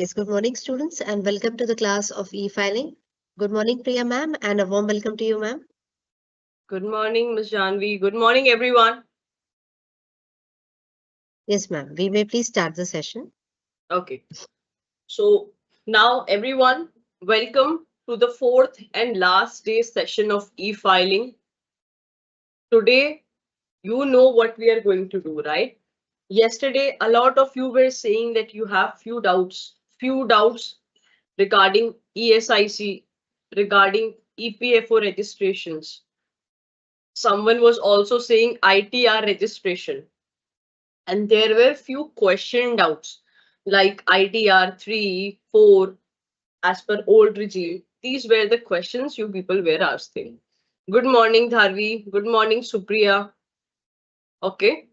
Yes, good morning, students, and welcome to the class of e-filing. Good morning, Priya ma'am, and a warm welcome to you, ma'am. Good morning, Ms. Janvi. Good morning, everyone. Yes, ma'am. We may please start the session. Okay, so now everyone, welcome to the fourth and last day session of e-filing. Today, you know what we are going to do, right? Yesterday, a lot of you were saying that you have few doubts regarding ESIC, regarding EPFO registrations. Someone was also saying ITR registration. And there were few question doubts like ITR 3, 4, as per old regime. These were the questions you people were asking. Good morning, Dharvi. Good morning, Supriya. Okay.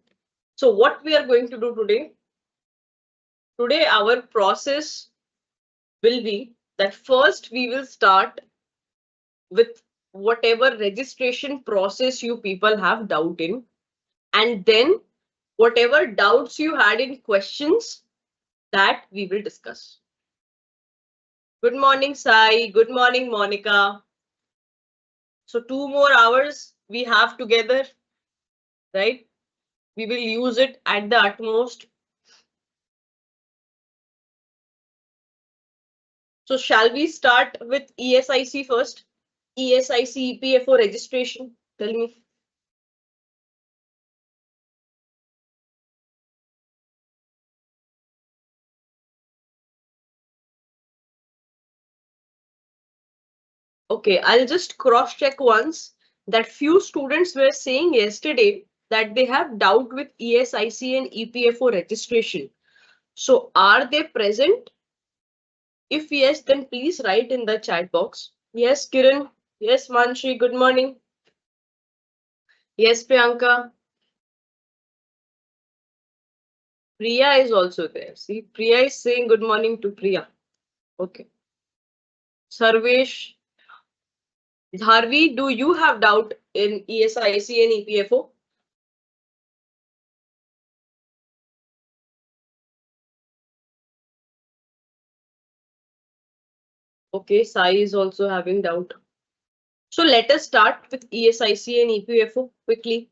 So what we are going to do today? Today, our process will be that first we will start with whatever registration process you people have doubt in, and then whatever doubts you had in questions that we will discuss. Good morning, Sai. Good morning, Monica. So 2 more hours we have together, right? We will use it at the utmost. So shall we start with ESIC first? ESIC EPFO registration. Tell me. Okay, I'll just cross check once that few students were saying yesterday that they have doubt with ESIC and EPFO registration. So are they present? If yes, then please write in the chat box. Yes, Kiran. Yes, Manshi. Good morning. Yes, Priyanka. Priya is also there. See, Priya is saying good morning to Priya. Okay. Sarvesh. Dharvi, do you have doubt in ESIC and EPFO? Okay, Sai is also having doubt. So let us start with ESIC and EPFO quickly.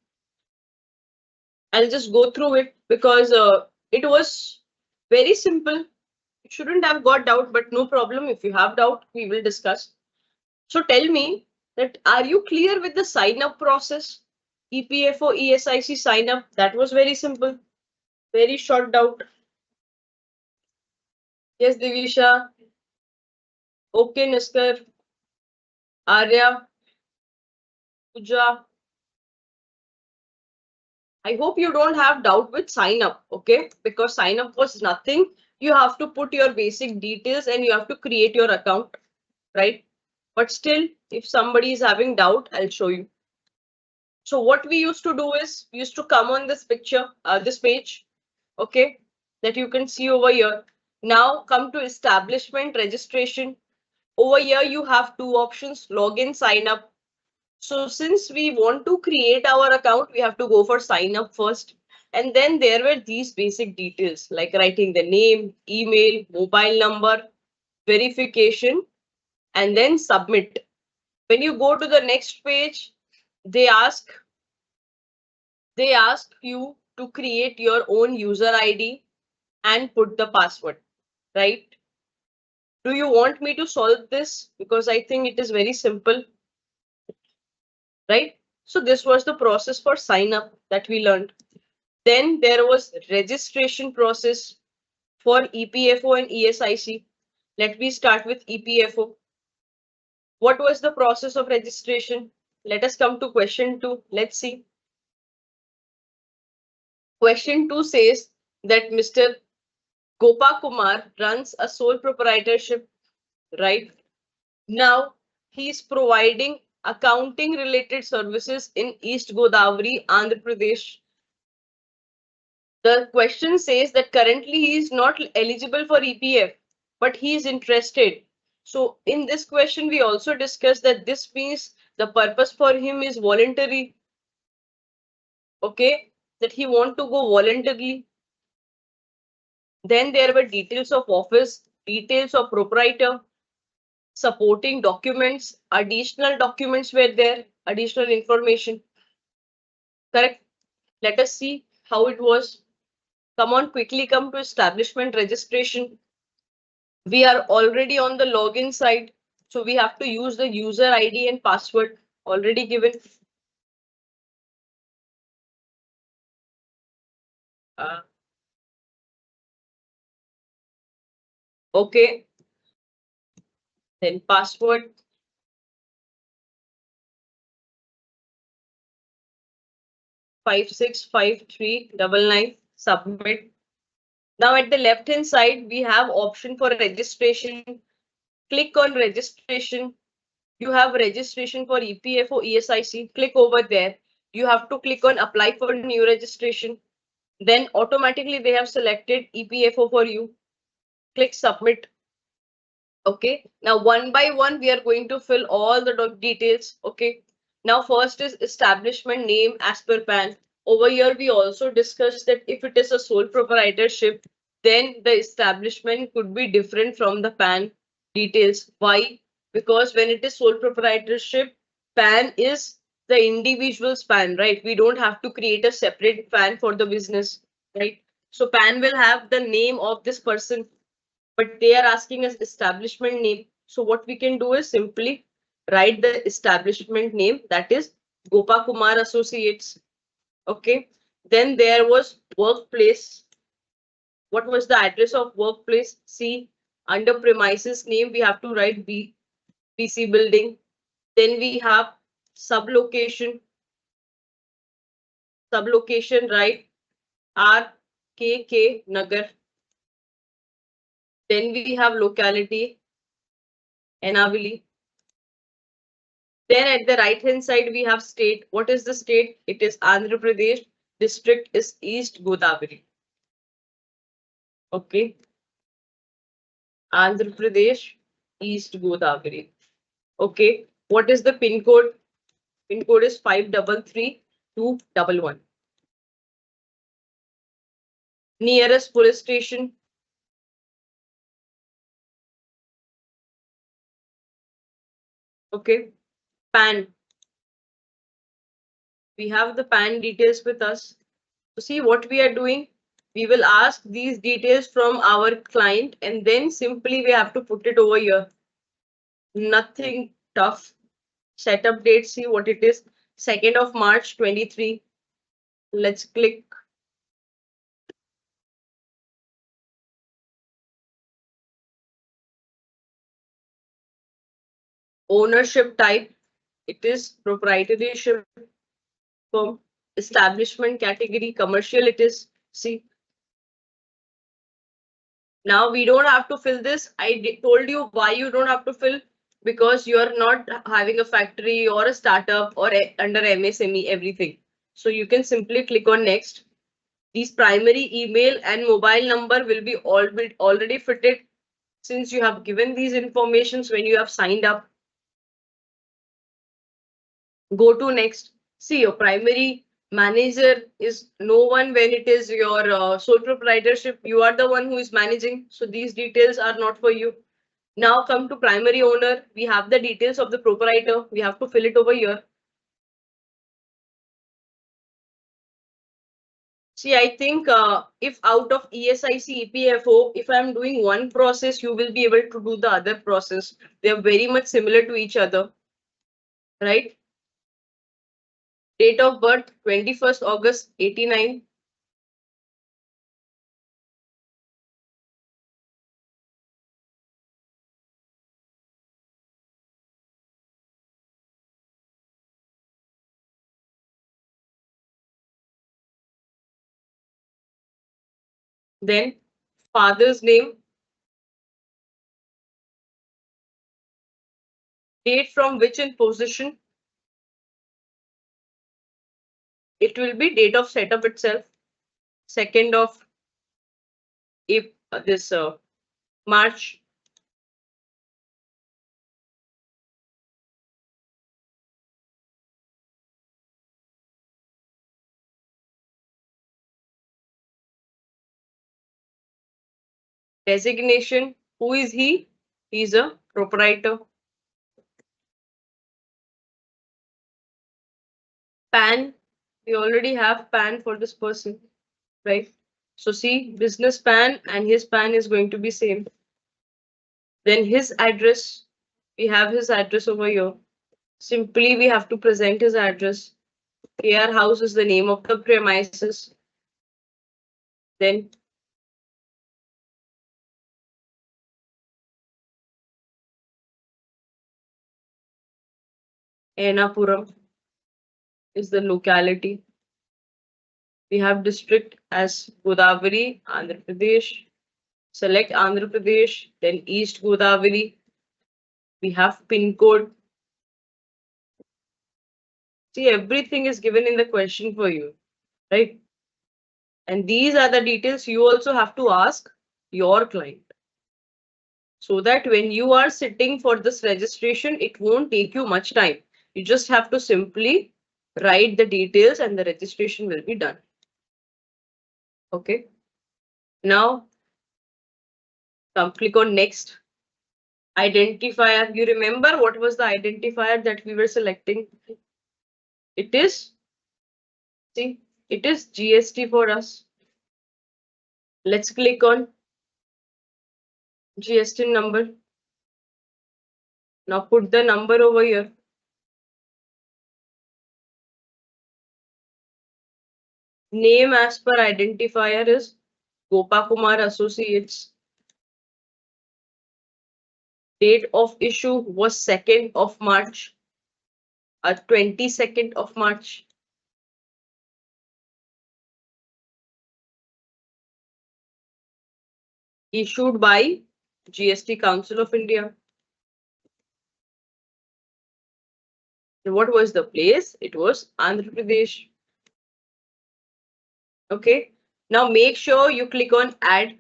I'll just go through it because it was very simple. You shouldn't have got doubt, but no problem. If you have doubt, we will discuss. So tell me that are you clear with the sign up process? EPFO, ESIC sign up. That was very simple. Very short doubt. Yes, Divisha. Okay, Niskar. Arya. Pooja. I hope you don't have doubt with sign up, okay? Because sign up was nothing. You have to put your basic details and you have to create your account, right? But still, if somebody is having doubt, I'll show you. So what we used to do is we used to come on this picture, this page, okay, that you can see over here. Now come to establishment registration. Over here, you have two options, login, sign up. So since we want to create our account, we have to go for sign up first. And then there were these basic details like writing the name, email, mobile number, verification, and then submit. When you go to the next page, they ask you to create your own user ID and put the password, right? Do you want me to solve this? Because I think it is very simple, right? So this was the process for sign up that we learned. Then there was registration process for EPFO and ESIC. Let me start with EPFO. What was the process of registration? Let us come to question 2. Let's see. Question 2 says that Mr. Gopa Kumar runs a sole proprietorship, right? Now he is providing accounting related services in East Godavari, Andhra Pradesh. The question says that currently he is not eligible for EPF, but he is interested. So in this question, we also discussed that this means the purpose for him is voluntary. Okay, that he want to go voluntarily. Then there were details of office. details of proprietor, supporting documents, additional documents were there, additional information. Correct? Let us see how it was. Come on, quickly come to establishment registration. We are already on the login side, so we have to use the user ID and password already given. Uh, okay, then password 565399, submit. Now at the left hand side, we have option for registration. Click on registration. You have registration for EPFO, ESIC. Click over there. You have to click on apply for new registration. Then automatically they have selected EPFO for you. Click submit. Okay. Now one by one, we are going to fill all the details. Okay. Now first is establishment name as per PAN. Over here, we also discussed that if it is a sole proprietorship, then the establishment could be different from the PAN details. Why? Because when it is sole proprietorship, PAN is the individual's PAN, right? We don't have to create a separate PAN for the business, right? So PAN will have the name of this person, but they are asking us establishment name. So what we can do is simply write the establishment name, that is Gopa Kumar Associates. Okay. Then there was workplace. What was the address of workplace? See, under premises name, we have to write BC building. Then we have sublocation. Sublocation, right? RKK Nagar. Then we have locality, Enavili. Then at the right hand side, we have state. What is the state? It is Andhra Pradesh. District is East Godavari. Okay. Andhra Pradesh, East Godavari. Okay. What is the pin code? Pin code is 533211. Nearest police station. Okay. PAN. We have the PAN details with us. So see what we are doing. We will ask these details from our client and then simply we have to put it over here. Nothing tough. Setup date, see what it is. 2nd of March 23. Let's click. Ownership type. It is proprietorship firm. Establishment category, commercial it is. See. Now we don't have to fill this. I told you why you don't have to fill, because you are not having a factory or a startup or under MSME, everything. So you can simply click on next. These primary email and mobile number will be already fitted since you have given these informations when you have signed up. Go to next. See, your primary manager is no one when it is your sole proprietorship. You are the one who is managing. So these details are not for you. Now come to primary owner. We have the details of the proprietor. We have to fill it over here. See, I think if out of ESIC, EPFO, if I'm doing one process, you will be able to do the other process. They are very much similar to each other, right? Date of birth, 21st August 89. Then father's name, date from which in position. It will be date of setup itself, 2nd of this March. Designation, Who is he? He's a proprietor. PAN, we already have PAN for this person, right? So see, business PAN and his PAN is going to be same. Then his address, we have his address over here. Simply we have to present his address. KR House is the name of the premises. Then Enapuram is the locality. We have district as Godavari, Andhra Pradesh. Select Andhra Pradesh, then East Godavari. We have pin code. See, everything is given in the question for you, right? And these are the details you also have to ask your client. So that when you are sitting for this registration, it won't take you much time. You just have to simply write the details and the registration will be done. Okay. Now, click on next. Identifier. You remember what was the identifier that we were selecting? It is, see, it is GST for us. Let's click on GST number. Now put the number over here. Name as per identifier is Gopakumar Associates. Date of issue was 2nd of March, 22nd of March. Issued by GST Council of India. And what was the place? It was Andhra Pradesh. Okay. Now make sure you click on add.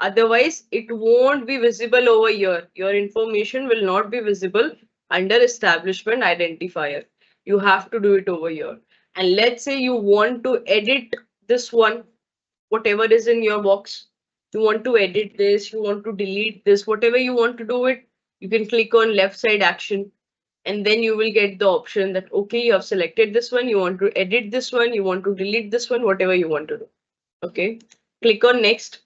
Otherwise, it won't be visible over here. Your information will not be visible under establishment identifier. You have to do it over here. And let's say you want to edit this one, whatever is in your box. You want to edit this, you want to delete this, whatever you want to do it, you can click on left side action. And then you will get the option that, okay, you have selected this one, you want to edit this one, you want to delete this one, whatever you want to do. Okay. Click on next.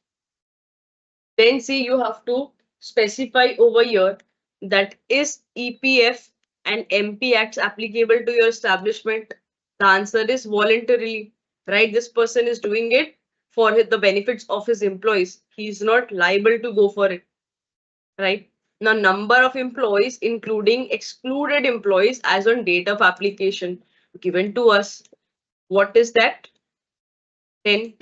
Then see, you have to specify over here that is EPF and MP Acts applicable to your establishment. The answer is voluntarily, right? This person is doing it for the benefits of his employees. He is not liable to go for it, right? Now, number of employees, including excluded employees as on date of application given to us. What is that? 10.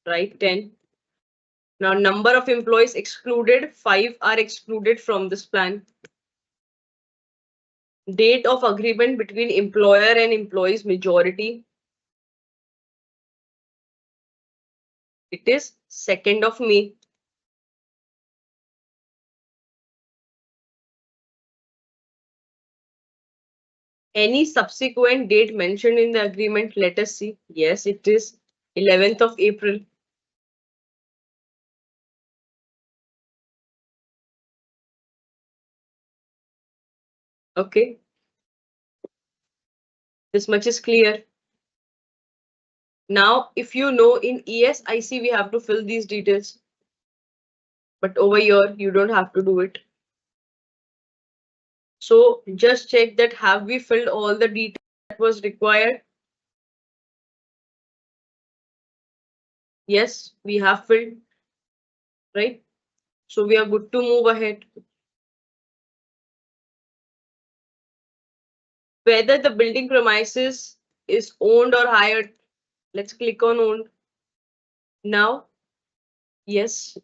Right? 10. Now, number of employees excluded, 5 are excluded from this plan. Date of agreement between employer and employees majority. It is 2nd of May. Any subsequent date mentioned in the agreement, let us see. Yes, it is 11th of April. Okay. This much is clear. Now, if you know in ESIC, we have to fill these details. But over here, you don't have to do it. So just check that have we filled all the details that was required? Yes, we have filled, right? So we are good to move ahead. Whether the building premises is owned or hired, let's click on owned. Now, yes.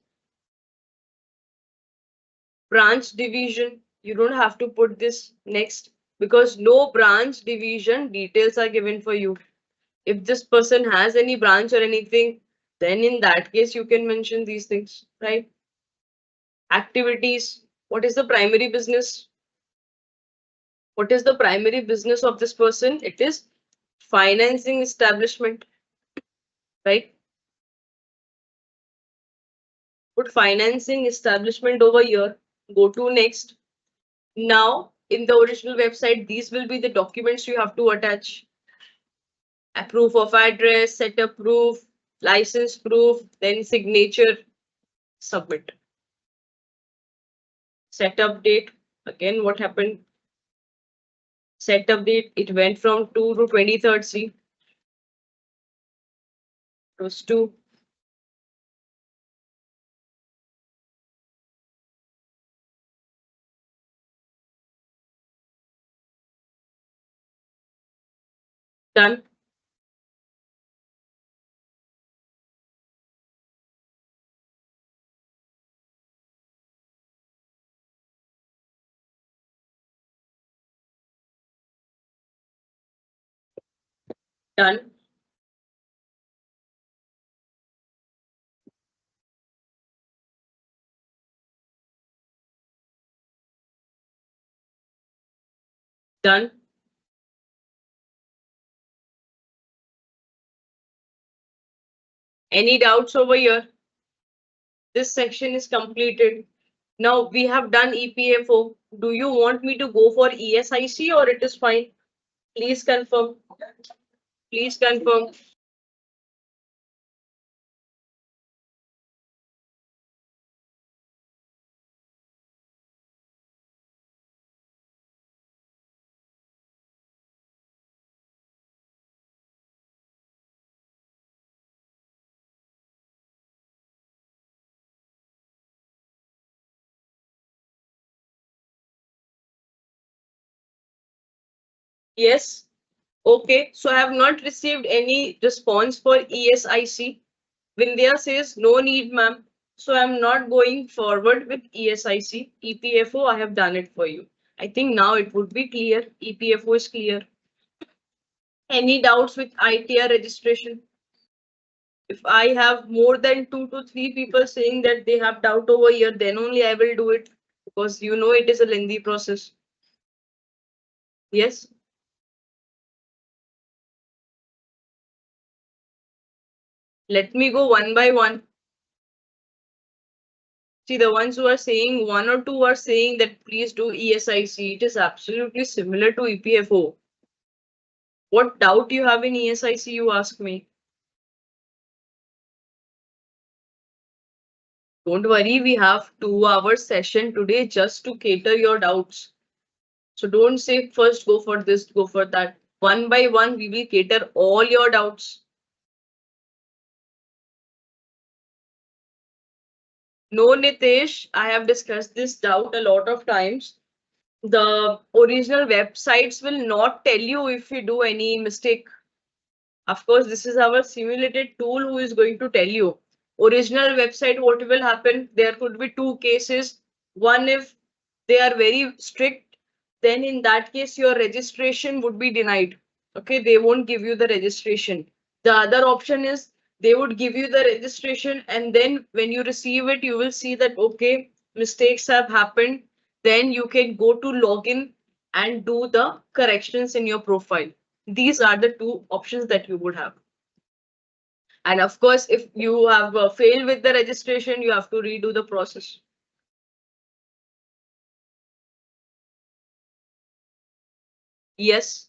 Branch division, you don't have to put this next because no branch division details are given for you. If this person has any branch or anything, then in that case, you can mention these things, right? Activities, what is the primary business? What is the primary business of this person? It is financing establishment, right? Put financing establishment over here. Go to next. Now, in the original website, these will be the documents you have to attach. A proof of address, setup proof, license proof, then signature, submit. Setup date. Again, what happened? Setup date, it went from 2 to 23rd C. It was 2. Done. Done. Done. Any doubts over here? This section is completed. Now we have done EPFO. Do you want me to go for ESIC or it is fine? Please confirm. Please confirm. Yes. Okay. So I have not received any response for ESIC. Vindhya says no need, ma'am. So I'm not going forward with ESIC. EPFO, I have done it for you. I think now it would be clear. EPFO is clear. Any doubts with ITR registration? If I have more than 2 to 3 people saying that they have doubt over here, then only I will do it, because you know it is a lengthy process. Yes. Let me go one by one. See, the ones who are saying, 1 or 2 are saying that please do ESIC. It is absolutely similar to EPFO. What doubt you have in ESIC, you ask me. Don't worry, we have 2 hour session today just to cater your doubts. So don't say first go for this, go for that. One by one, we will cater all your doubts. No, Nitesh, I have discussed this doubt a lot of times. The original websites will not tell you if you do any mistake. Of course, this is our simulated tool who is going to tell you. Original website, what will happen? There could be 2 cases. One, if they are very strict, then in that case, your registration would be denied. Okay, they won't give you the registration. The other option is they would give you the registration, and then when you receive it, you will see that, okay, mistakes have happened. Then you can go to login and do the corrections in your profile. These are the 2 options that you would have. And of course, if you have failed with the registration, you have to redo the process. Yes.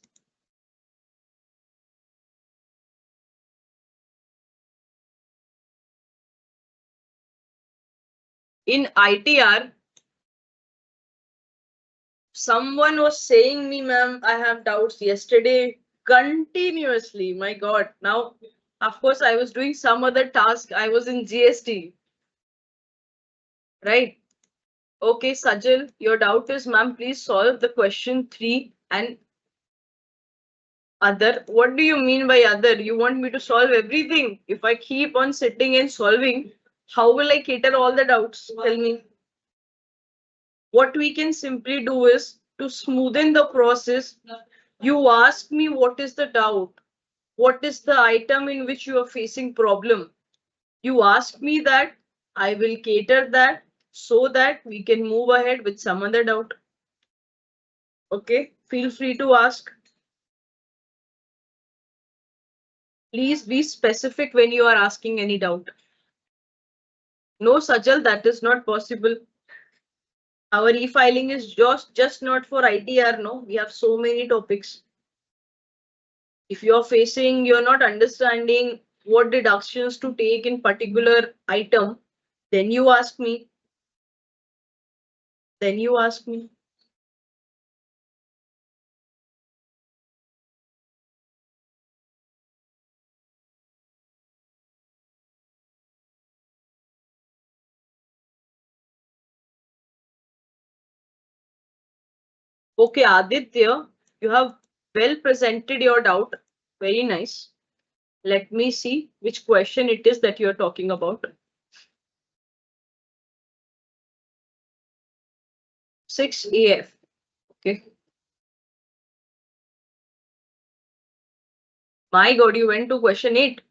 In ITR, someone was saying me, ma'am, I have doubts yesterday continuously. My God. Now, of course, I was doing some other task. I was in GST. Right. Okay, Sajil, your doubt is, ma'am, please solve the question 3 and other. What do you mean by other? You want me to solve everything? If I keep on sitting and solving, how will I cater all the doubts? Tell me. What we can simply do is to smoothen the process. You ask me what is the doubt, what is the item in which you are facing problem. You ask me that, I will cater that so that we can move ahead with some other doubt. Okay. Feel free to ask. Please be specific when you are asking any doubt. No, Sajal, that is not possible. Our e-filing is just not for ITR, no. We have so many topics. If you're facing, you're not understanding what deductions to take in particular item, then you ask me. Then you ask me. Okay, Aditya, you have well presented your doubt. Very nice. Let me see which question it is that you're talking about. 6AF. Okay. My God, you went to question 8.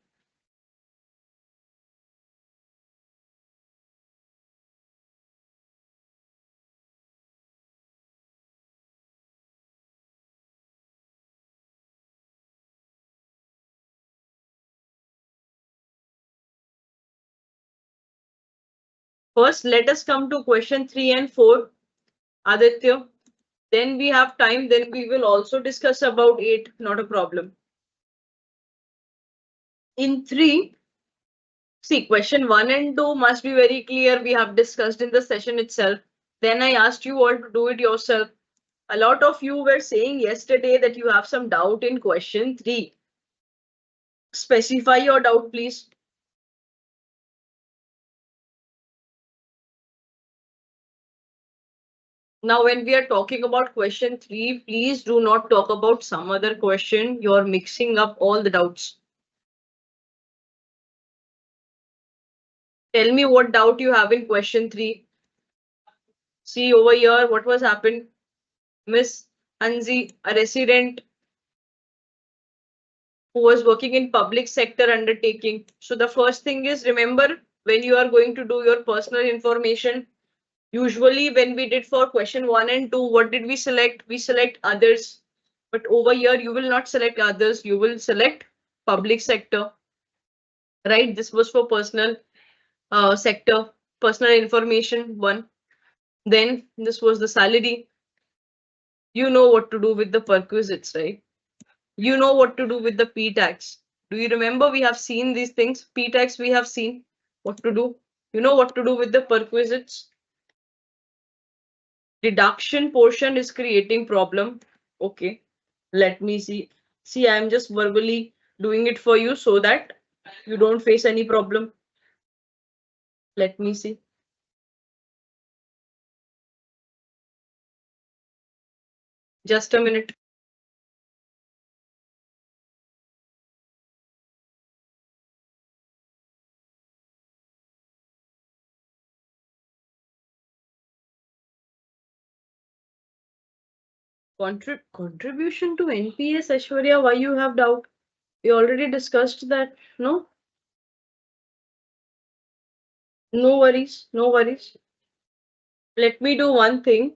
First, let us come to question 3 and 4. Aditya, then we have time, then we will also discuss about 8, not a problem. In 3, see, question 1 and 2 must be very clear. We have discussed in the session itself. Then I asked you all to do it yourself. A lot of you were saying yesterday that you have some doubt in question 3. Specify your doubt, please. Now, when we are talking about question 3, please do not talk about some other question. You're mixing up all the doubts. Tell me what doubt you have in question 3. See over here, what was happened? Miss Anzi, a resident who was working in public sector undertaking. So the first thing is, remember, when you are going to do your personal information, usually when we did for question 1 and 2, what did we select? We select others. But over here, you will not select others. You will select public sector. Right? This was for personal sector, personal information 1. Then this was the salary. You know what to do with the perquisites, right? You know what to do with the P tax. Do you remember we have seen these things? P tax we have seen what to do. You know what to do with the perquisites. Deduction portion is creating problem. Okay, let me see. See, I'm just verbally doing it for you so that you don't face any problem. Let me see. Just a minute. Contribution to NPS, Aishwarya, why you have doubt? We already discussed that. No? No worries. No worries. Let me do one thing.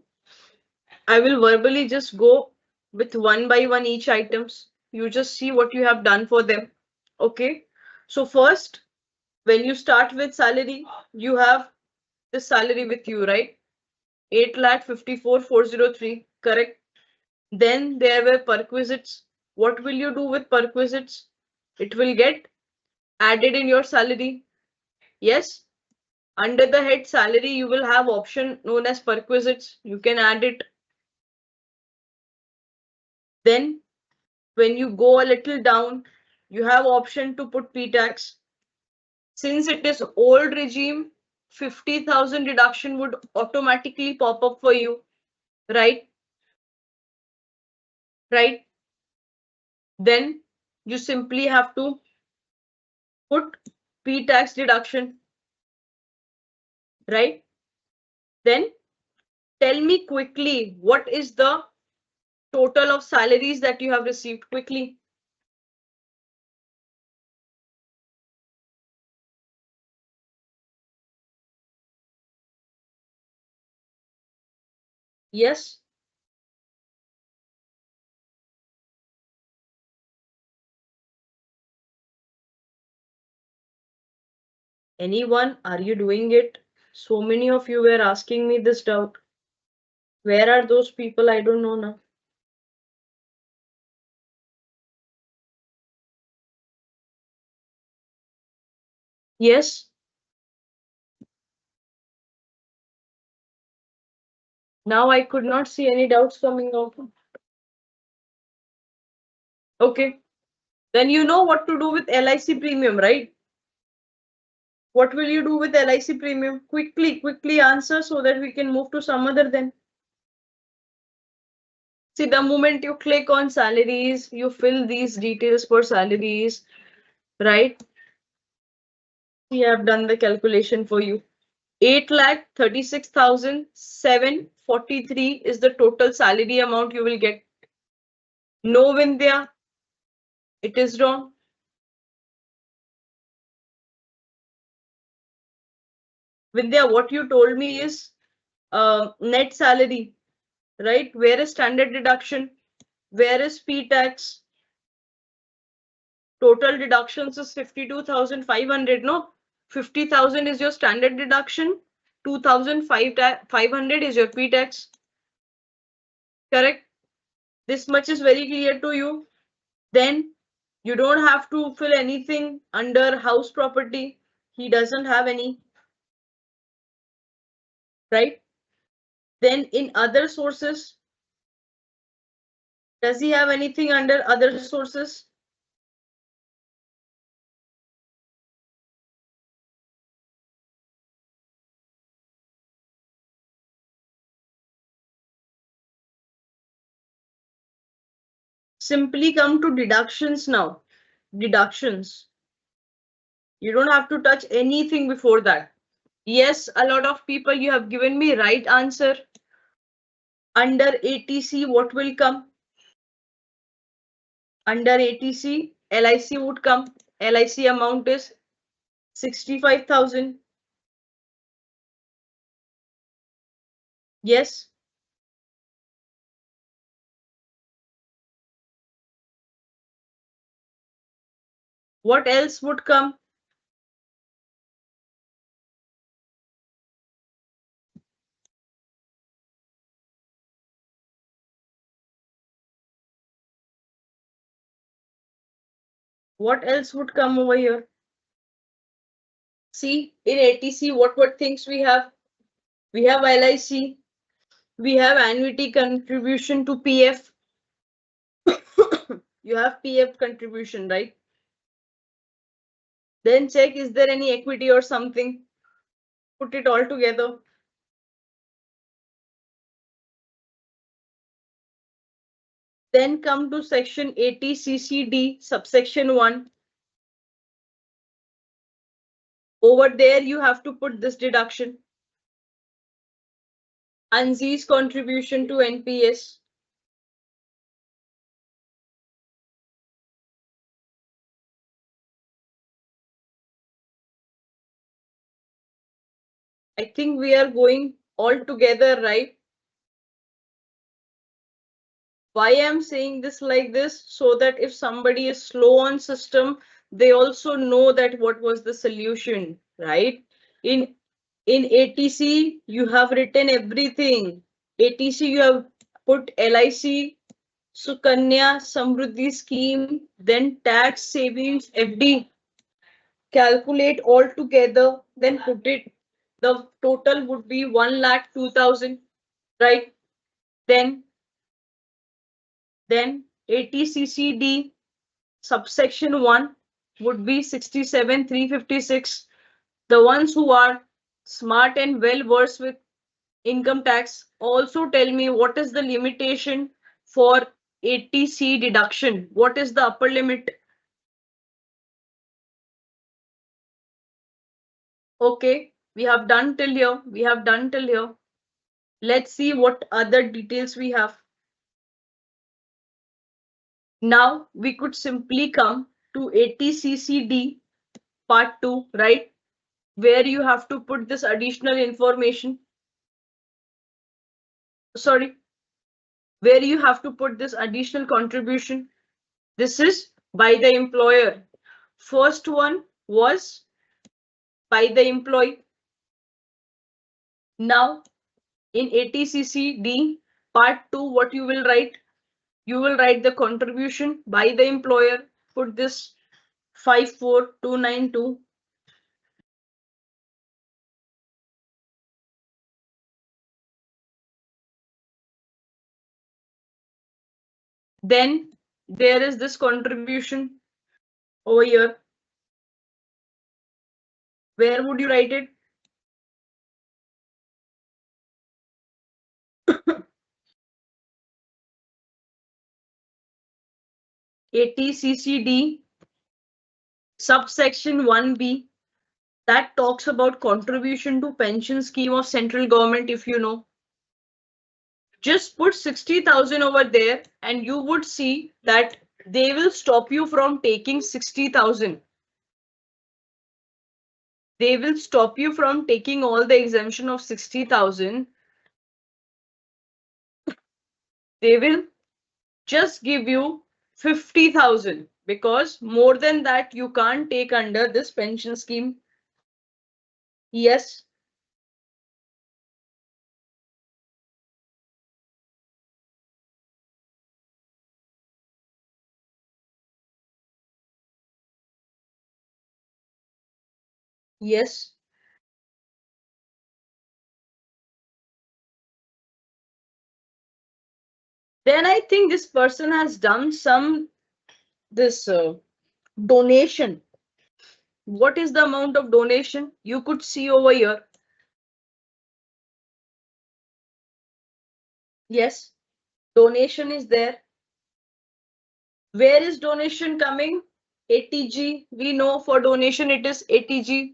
I will verbally just go with one by one each items. You just see what you have done for them. Okay. So first, when you start with salary, you have the salary with you, right? 8,54,403, correct? Then there were perquisites. What will you do with perquisites? It will get added in your salary. Yes. Under the head salary, you will have option known as perquisites. You can add it. Then when you go a little down, you have option to put P tax. Since it is old regime, 50,000 deduction would automatically pop up for you, right? Right? Then you simply have to put P tax deduction, right? Then tell me quickly, what is the total of salaries that you have received quickly? Yes. Anyone, are you doing it? So many of you were asking me this doubt. Where are those people? I don't know now. Yes. Now I could not see any doubts coming out. Okay. Then you know what to do with LIC premium, right? What will you do with LIC premium? Quickly answer so that we can move to some other then. See, the moment you click on salaries, you fill these details for salaries, right? We have done the calculation for you. 8,36,743 is the total salary amount you will get. No, Vindhya, it is wrong. Vindhya, what you told me is net salary, right? Where is standard deduction? Where is P tax? Total deductions is 52,500. No, 50,000 is your standard deduction. 2,500 is your P tax. Correct? This much is very clear to you. Then you don't have to fill anything under house property. He doesn't have any, right? Then in other sources, does he have anything under other sources? Simply come to deductions now. Deductions. You don't have to touch anything before that. Yes, a lot of people, you have given me right answer. Under ATC, what will come? Under ATC, LIC would come. LIC amount is 65,000. Yes. What else would come? What else would come over here? See, in ATC, what things we have? We have LIC. We have annuity contribution to PF. You have PF contribution, right? Then check, is there any equity or something? Put it all together. Then come to section 80 CCD subsection 1. Over there, you have to put this deduction. ANZI's contribution to NPS. I think we are going all together, right? Why I'm saying this like this? So that if somebody is slow on system, they also know that what was the solution, right? In ATC, you have written everything. ATC, you have put LIC, Sukanya Samruddhi scheme, then tax savings, FD. Calculate all together, then put it. The total would be 1,02,000, right? Then 80 CCD subsection 1 would be 67,356. The ones who are smart and well versed with income tax also tell me what is the limitation for 80C deduction. What is the upper limit? Okay, we have done till here. We have done till here. Let's see what other details we have. Now we could simply come to 80CCD part 2, right? Where you have to put this additional information. Sorry, where you have to put this additional contribution. This is by the employer. First one was by the employee. Now, in ATCCD part 2, what you will write? You will write the contribution by the employer. Put this 54292. Then there is this contribution over here. Where would you write it? ATCCD subsection 1B, that talks about contribution to pension scheme of central government. If you know, just put 60,000 over there and you would see that they will stop you from taking 60,000. They will stop you from taking all the exemption of 60,000. They will just give you 50,000 because more than that you can't take under this pension scheme. Yes. Yes. Then I think this person has done some this donation. What is the amount of donation? You could see over here. Yes, donation is there. Where is donation coming? ATG. We know for donation it is ATG.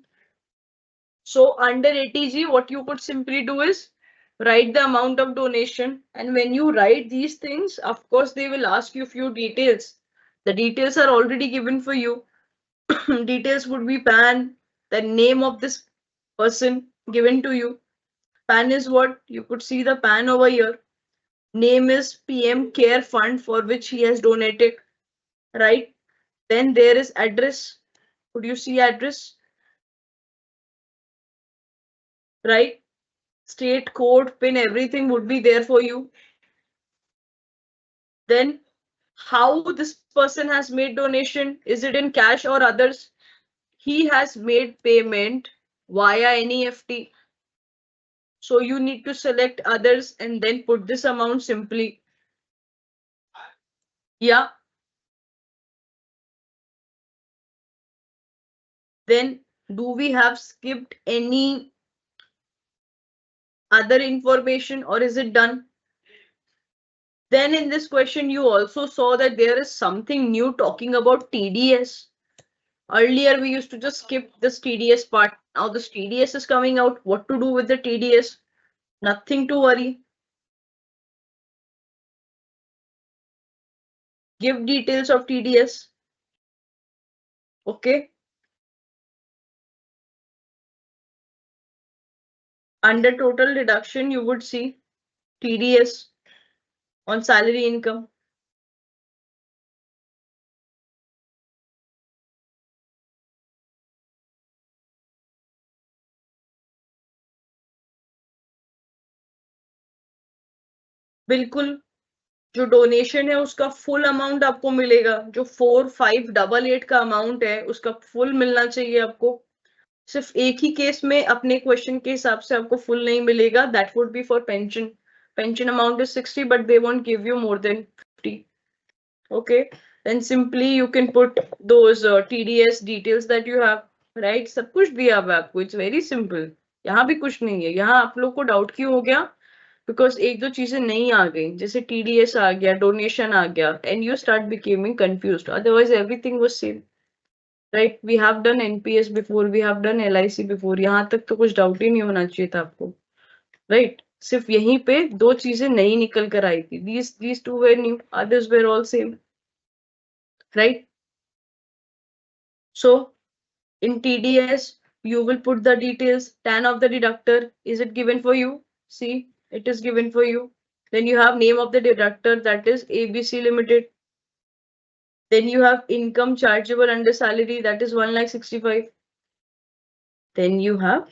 So under ATG, what you could simply do is write the amount of donation. And when you write these things, of course, they will ask you few details. The details are already given for you. Details would be PAN, the name of this person given to you. PAN is what? You could see the PAN over here. Name is PM Care Fund for which he has donated, right? Then there is address. Could you see address? Right? State code, PIN, everything would be there for you. Then how this person has made donation? Is it in cash or others? He has made payment via NEFT. So you need to select others and then put this amount simply. Yeah. Then do we have skipped any other information or is it done? Then in this question, you also saw that there is something new talking about TDS. Earlier, we used to just skip this TDS part. Now this TDS is coming out. What to do with the TDS? Nothing to worry. Give details of TDS. Okay. Under total deduction, you would see TDS on salary income. बिल्कुल जो donation है उसका full amount आपको मिलेगा. जो 4588 का amount है उसका फुल मिलना चाहिए आपको. सिर्फ एक ही केस में अपने क्वेश्चन के हिसाब से आपको फुल नहीं मिलेगा. That would be for pension. Pension amount is 60 but they won't give you more than 50. Okay, then simply you can put those TDS details that you have, right? सब कुछ दिया हुआ है आपको. It's very simple. यहाँ भी कुछ नहीं है. यहाँ आप लोग को डाउट क्यों हो गया? Because एक दो चीजें नहीं आ गई. जैसे TDS आ गया, डोनेशन आ गया, and you start becoming confused. Otherwise everything was same. Right? We have done NPS before, we have done LIC before. यहाँ तक तो कुछ डाउट ही नहीं होना चाहिए था आपको. Right? सिर्फ यहीं पे दो चीजें नई निकल कर आई थी. These two were new. Others were all same. Right? So in TDS, you will put the details. Tan of the deductor. Is it given for you? See, it is given for you. Then you have name of the deductor, that is ABC Limited. Then you have income chargeable under salary, that is 1,65,000. Then you have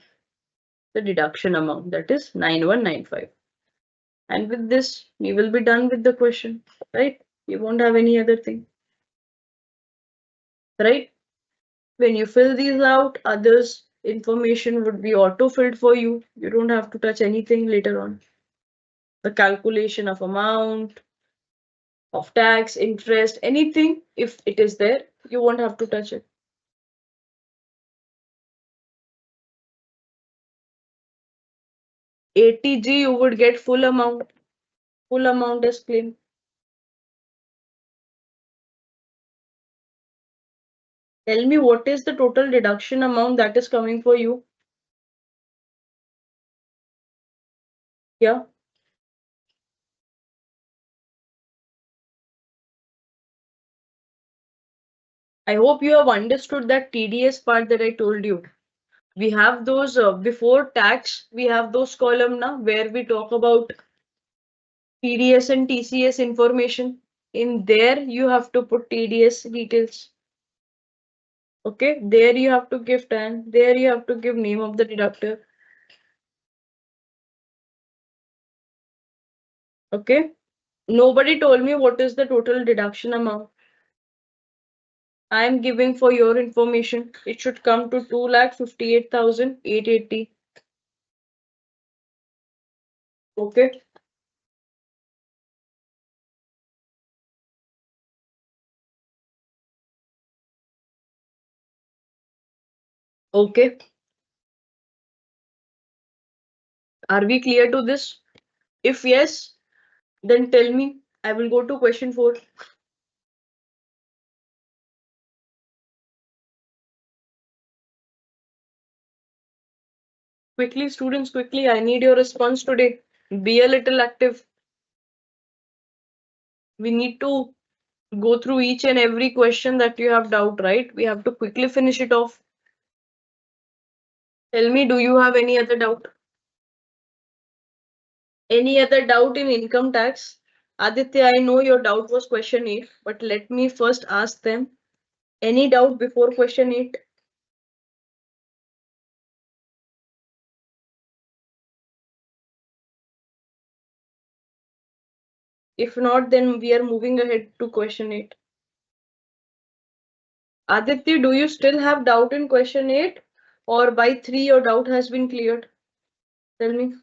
the deduction amount, that is 9195. And with this, we will be done with the question, right? You won't have any other thing, right? When you fill these out, others information would be auto-filled for you. You don't have to touch anything later on. The calculation of amount, of tax, interest, anything, if it is there, you won't have to touch it. ATG, you would get full amount as claimed. Tell me what is the total deduction amount that is coming for you? Yeah. I hope you have understood that TDS part that I told you. We have those before tax, we have those column now where we talk about TDS and TCS information. In there, you have to put TDS details. Okay, there you have to give TAN, there you have to give name of the deductor. Okay, nobody told me what is the total deduction amount. I am giving for your information. It should come to 2,58,880. Okay. Okay. Are we clear to this? If yes, then tell me. I will go to question 4. Quickly, students, quickly. I need your response today. Be a little active. We need to go through each and every question that you have doubt, right? We have to quickly finish it off. Tell me, do you have any other doubt? Any other doubt in income tax? Aditya, I know your doubt was question 8, but let me first ask them. Any doubt before question 8? If not, then we are moving ahead to question 8. Aditya, do you still have doubt in question 8? Or by 3 your doubt has been cleared? Tell me.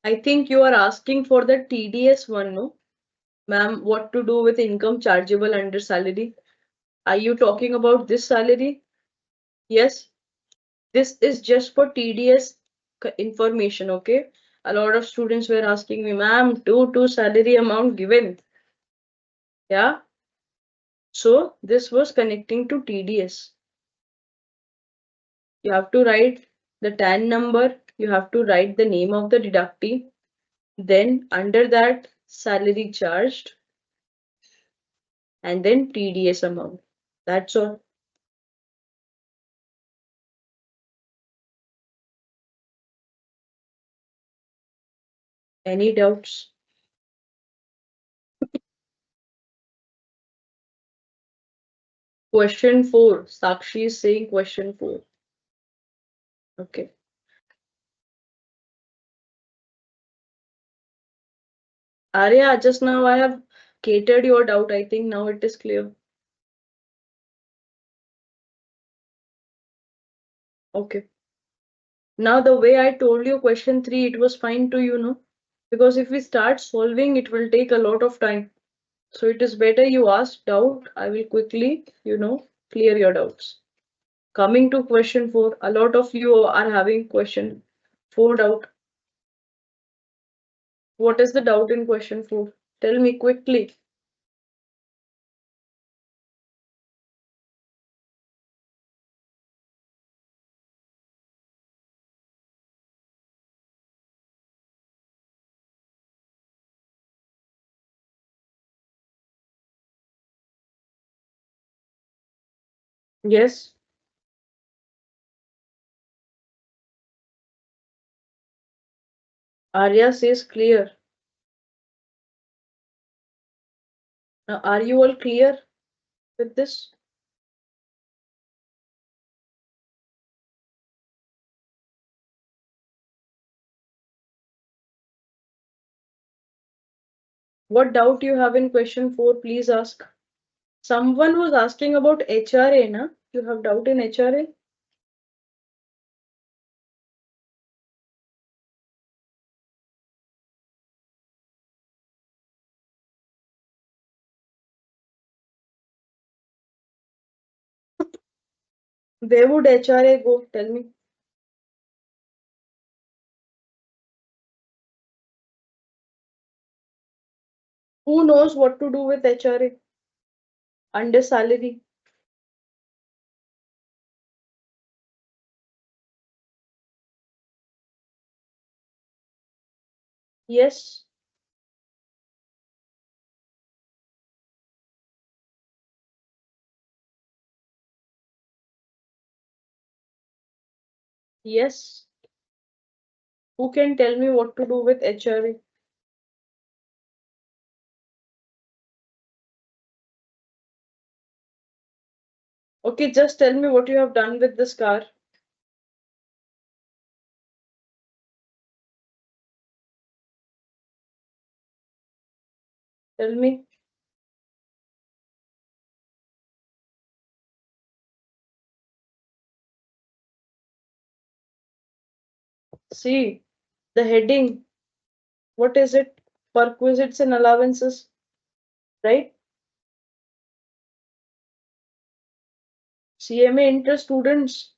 I think you are asking for the TDS one, no? Ma'am, what to do with income chargeable under salary? Are you talking about this salary? Yes, this is just for TDS information, okay? A lot of students were asking me, ma'am, to salary amount given. Yeah, so this was connecting to TDS. You have to write the TAN number, you have to write the name of the deductee, then under that salary charged, and then TDS amount. That's all. Any doubts? Question 4. Sakshi is saying question 4. Okay. Arya, just now I have catered your doubt. I think now it is clear. Okay. Now the way I told you question 3, it was fine to you, no? Because if we start solving, it will take a lot of time. So it is better you ask doubt. I will quickly, clear your doubts. Coming to question 4, a lot of you are having question 4 doubt. What is the doubt in question 4? Tell me quickly. Yes. Arya says clear. Now, are you all clear with this? What doubt you have in question 4, please ask. Someone was asking about HRA, na? You have doubt in HRA? Where would HRA go? Tell me. Who knows what to do with HRA? Under salary. Yes. Yes. Who can tell me what to do with HRA? Okay, just tell me what you have done with this car. Tell me. See, the heading. What is it? Perquisites and allowances. Right? CMA inter students.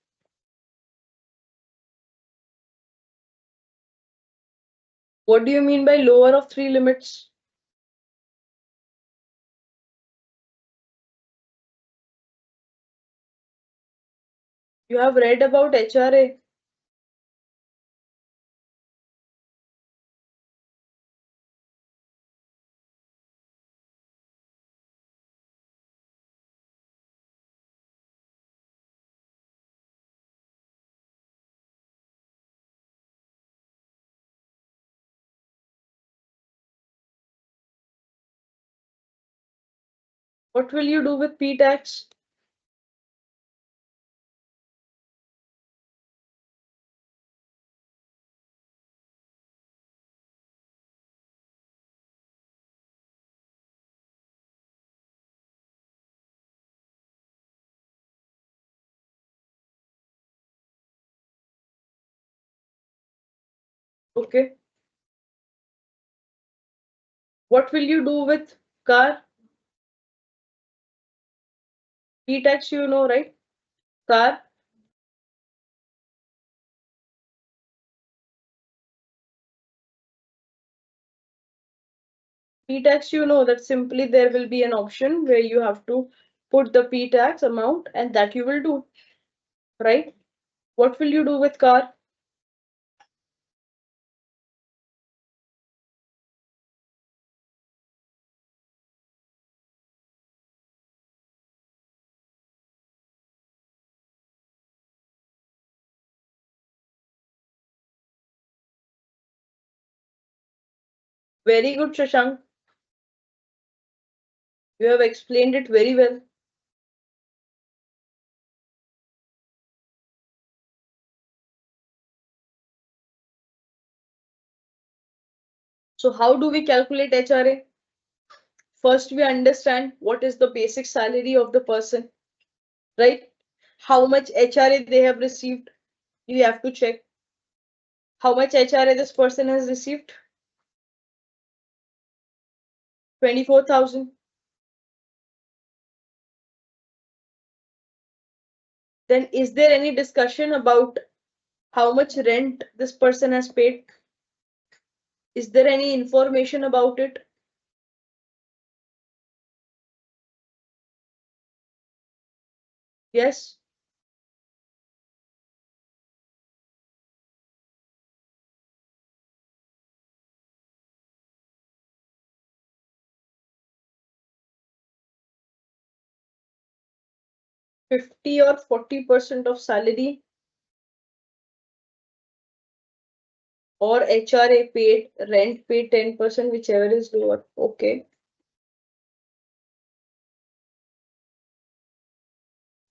What do you mean by lower of 3 limits? You have read about HRA. What will you do with P tax? Okay. What will you do with car? P tax, you know, right? Car. P tax, you know that simply there will be an option where you have to put the P tax amount and that you will do, right? What will you do with car? Very good, Shashank. You have explained it very well. So how do we calculate HRA? First, we understand what is the basic salary of the person, right? How much HRA they have received. You have to check how much HRA this person has received. 24,000. Then is there any discussion about how much rent this person has paid? Is there any information about it? Yes. $50 or 40% of salary or HRA paid, rent paid 10%, whichever is lower. Okay.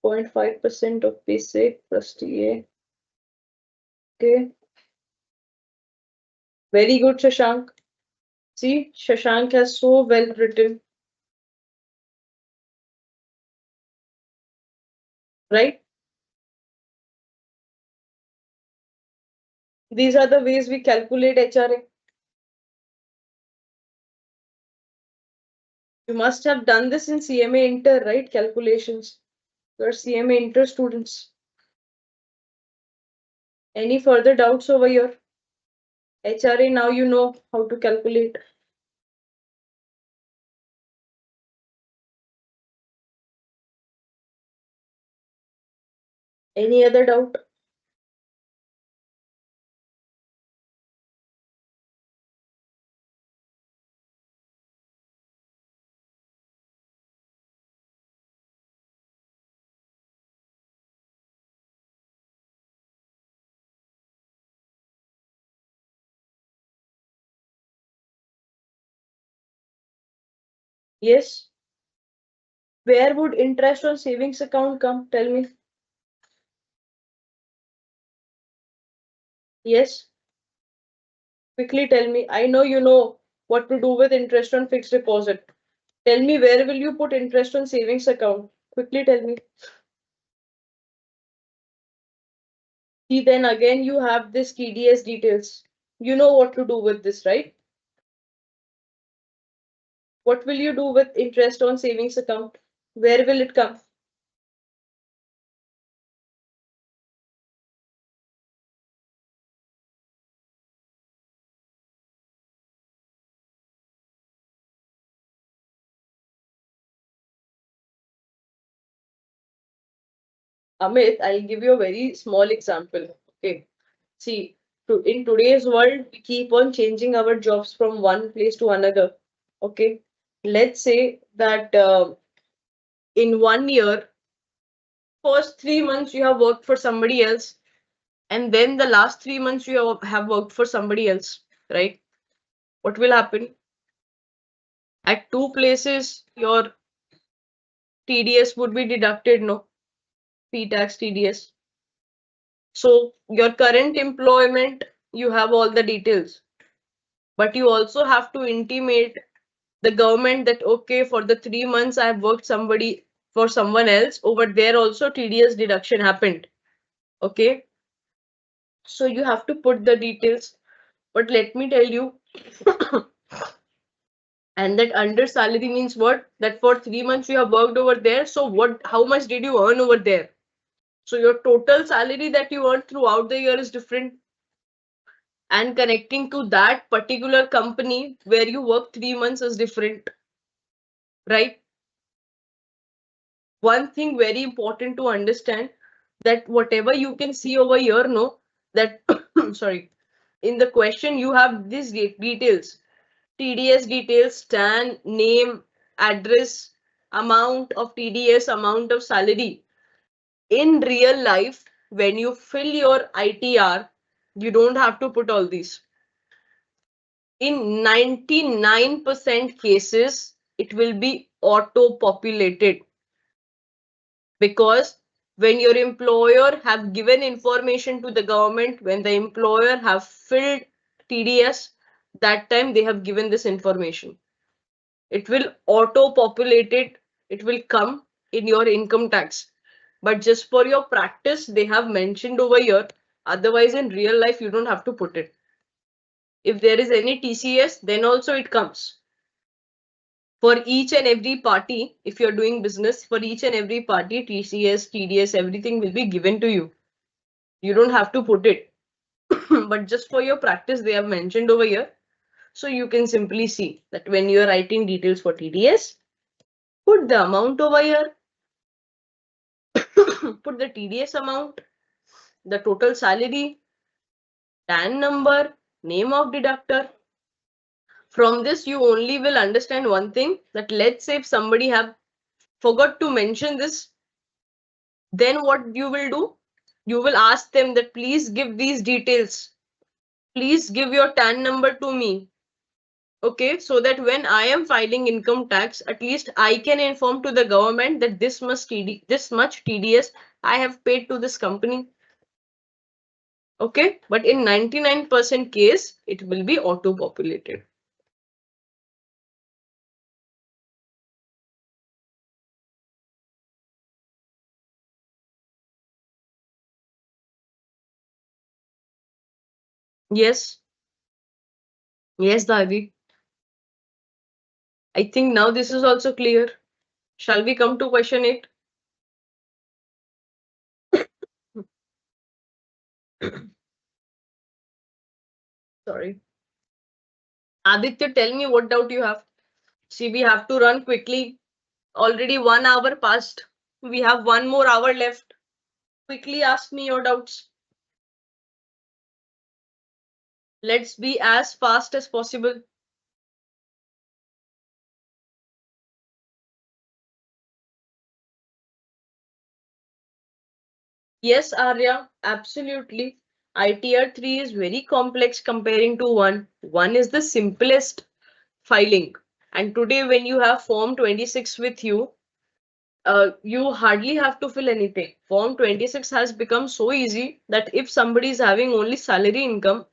0.5% of basic plus TA. Okay. Very good, Shashank. See, Shashank has so well written. Right? These are the ways we calculate HRA. You must have done this in CMA Inter, right? Calculations. You are CMA Inter students. Any further doubts over here? HRA, now you know how to calculate. Any other doubt? Yes. Where would interest on savings account come? Tell me. Yes. Quickly tell me. I know you know what to do with interest on fixed deposit. Tell me, where will you put interest on savings account? Quickly tell me. See, then again you have this TDS details. You know what to do with this, right? What will you do with interest on savings account? Where will it come? Amit, I'll give you a very small example. Okay. See, in today's world, we keep on changing our jobs from one place to another. Okay. Let's say that in 1 year, first 3 months you have worked for somebody else, and then the last 3 months you have worked for somebody else, right? What will happen? At two places, your TDS would be deducted, no? P-tax TDS. So your current employment, you have all the details, but you also have to intimate the government that, okay, for the 3 months I've worked somebody for someone else, over there also TDS deduction happened. Okay. So you have to put the details, but let me tell you, and that under salary means what? That for 3 months you have worked over there. So how much did you earn over there? So your total salary that you earn throughout the year is different. And connecting to that particular company where you work 3 months is different, right? One thing very important to understand, that whatever you can see over here, no, that sorry, in the question you have these details, TDS details, STAN, name, address, amount of TDS, amount of salary. In real life, when you fill your ITR, you don't have to put all these. In 99% cases, it will be auto-populated, because when your employer have given information to the government, when the employer have filled TDS, that time they have given this information. It will auto-populate it. It will come in your income tax. But just for your practice, they have mentioned over here. Otherwise, in real life, you don't have to put it. If there is any TCS, then also it comes. For each and every party, if you're doing business, for each and every party, TCS, TDS, everything will be given to you. You don't have to put it. But just for your practice, they have mentioned over here. So you can simply see that when you're writing details for TDS, put the amount over here, put the TDS amount, the total salary, TAN number, name of deductor. From this, you only will understand one thing, that let's say if somebody have forgot to mention this, then what you will do? You will ask them that please give these details. please give your TAN number to me. Okay, so that when I am filing income tax, at least I can inform to the government that this much TDS I have paid to this company. Okay, but in 99% case, it will be auto-populated. Yes, yes, Davi. I think now this is also clear. Shall we come to question 8? Sorry. Aditya, tell me what doubt you have. See, we have to run quickly. Already 1 hour passed. We have 1 more hour left. Quickly ask me your doubts. Let's be as fast as possible. Yes, Arya, absolutely. ITR 3 is very complex comparing to 1. 1 is the simplest filing. And today, when you have Form 26 with you, you hardly have to fill anything. Form 26 has become so easy that if somebody is having only salary income,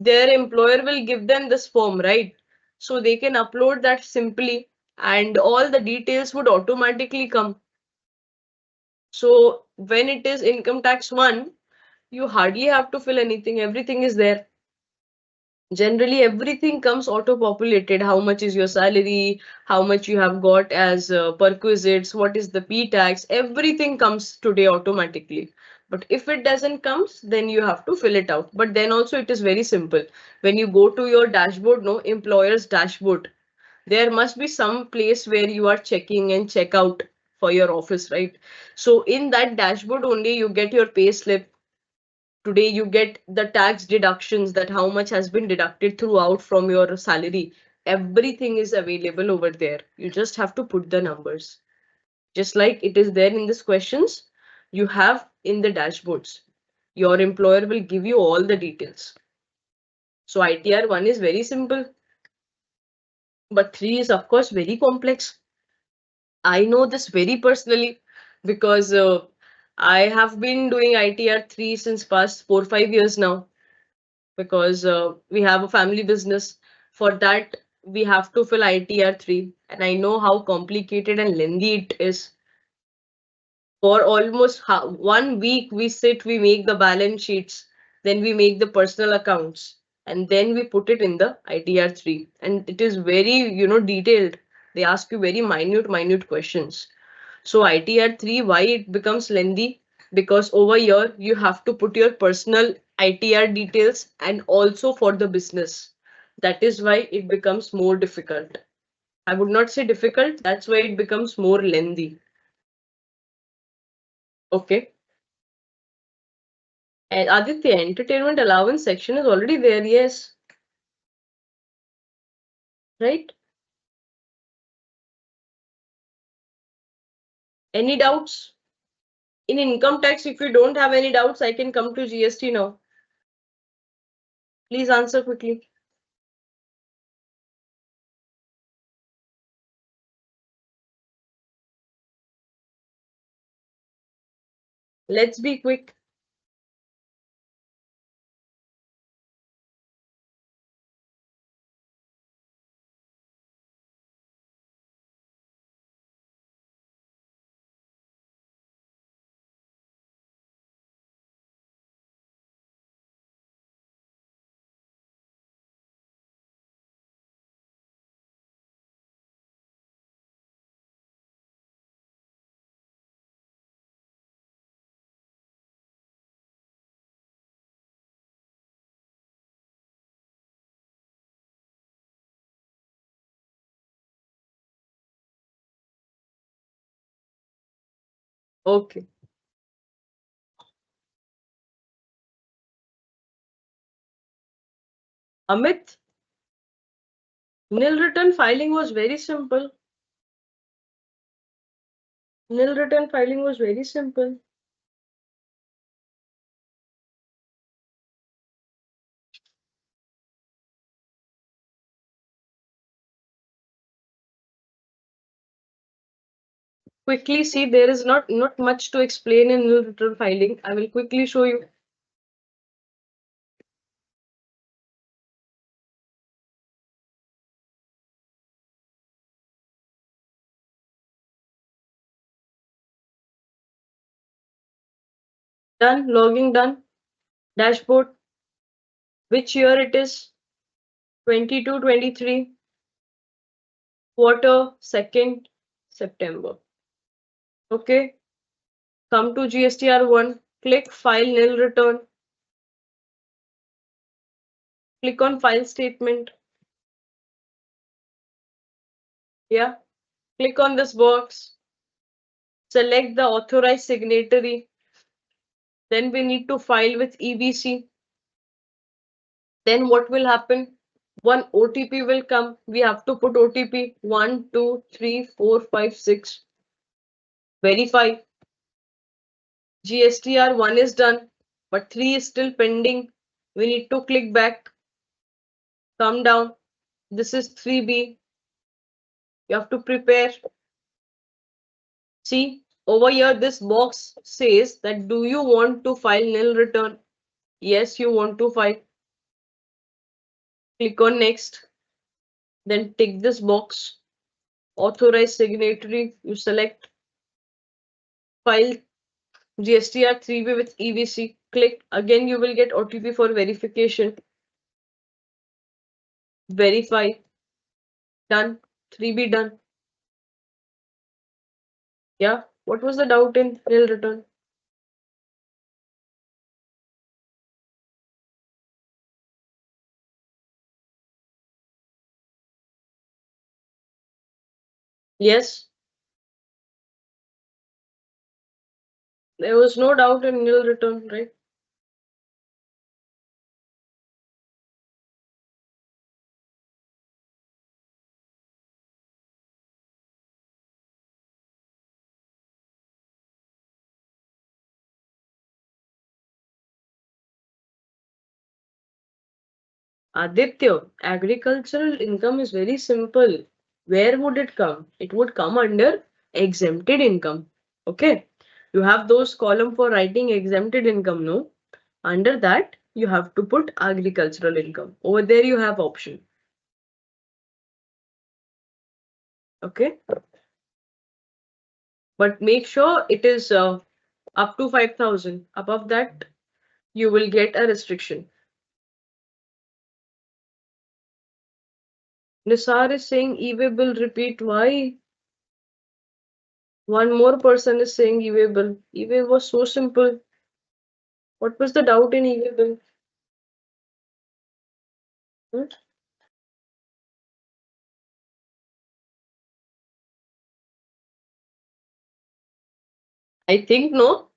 their employer will give them this form, right? So they can upload that simply and all the details would automatically come. So when it is income tax 1, you hardly have to fill anything, everything is there. Generally everything comes auto populated. How much is your salary, how much you have got as perquisites, what is the p tax, everything comes today automatically. But if it doesn't comes, then you have to fill it out. But then also it is very simple. When you go to your dashboard, no, employer's dashboard, there must be some place where you are checking and check out for your office, right? So in that dashboard only you get your pay slip. Today you get the tax deductions, that how much has been deducted throughout from your salary. Everything is available over there. You just have to put the numbers. Just like it is there in these questions, you have in the dashboards. Your employer will give you all the details. So ITR 1 is very simple, but 3 is of course very complex. I know this very personally because I have been doing ITR 3 since past 4 5 years now, because we have a family business. For that, we have to fill ITR 3, and I know how complicated and lengthy it is. For almost 1 week, we sit, we make the balance sheets, then we make the personal accounts, and then we put it in the ITR 3. And it is very, detailed. They ask you very minute questions. So ITR 3, why it becomes lengthy? Because over here you have to put your personal ITR details and also for the business. That is why it becomes more difficult. I would not say difficult, that's why it becomes more lengthy. Okay. And Aditya, entertainment allowance section is already there, yes. Right? Any doubts? In income tax, if you don't have any doubts, I can come to GST now. Please answer quickly. Let's be quick. Okay. Amit, nil return filing was very simple. Nil return filing was very simple. Quickly see, there is not much to explain in nil return filing. I will quickly show you. Done, logging done. Dashboard. Which year it is? 22-23. Quarter, 2nd September. Okay. Come to GSTR1. Click File Nil Return. Click on File Statement. Yeah. Click on this box. Select the authorized signatory. Then we need to file with EBC. Then what will happen? One OTP will come. We have to put OTP 1, 2, 3, 4, 5, 6. Verify. GSTR1 is done, but 3 is still pending. We need to click back. Come down. This is 3B. You have to prepare. See, over here, this box says that do you want to file nil return? Yes, you want to file. Click on next. Then tick this box. Authorized signatory. You select file GSTR 3B with EBC. Click. Again, you will get OTP for verification. Verify. Done. 3B done. Yeah. What was the doubt in nil return? Yes. There was no doubt in nil return, right? Aditya, agricultural income is very simple. Where would it come? It would come under exempted income. Okay. You have those column for writing exempted income, no? Under that, you have to put agricultural income. Over there, you have option. Okay. But make sure it is up to 5,000. Above that, you will get a restriction. Nisar is saying e-way bill repeat. Why? One more person is saying e-way bill. E-way was so simple. What was the doubt in e-way bill? Hmm? I think no.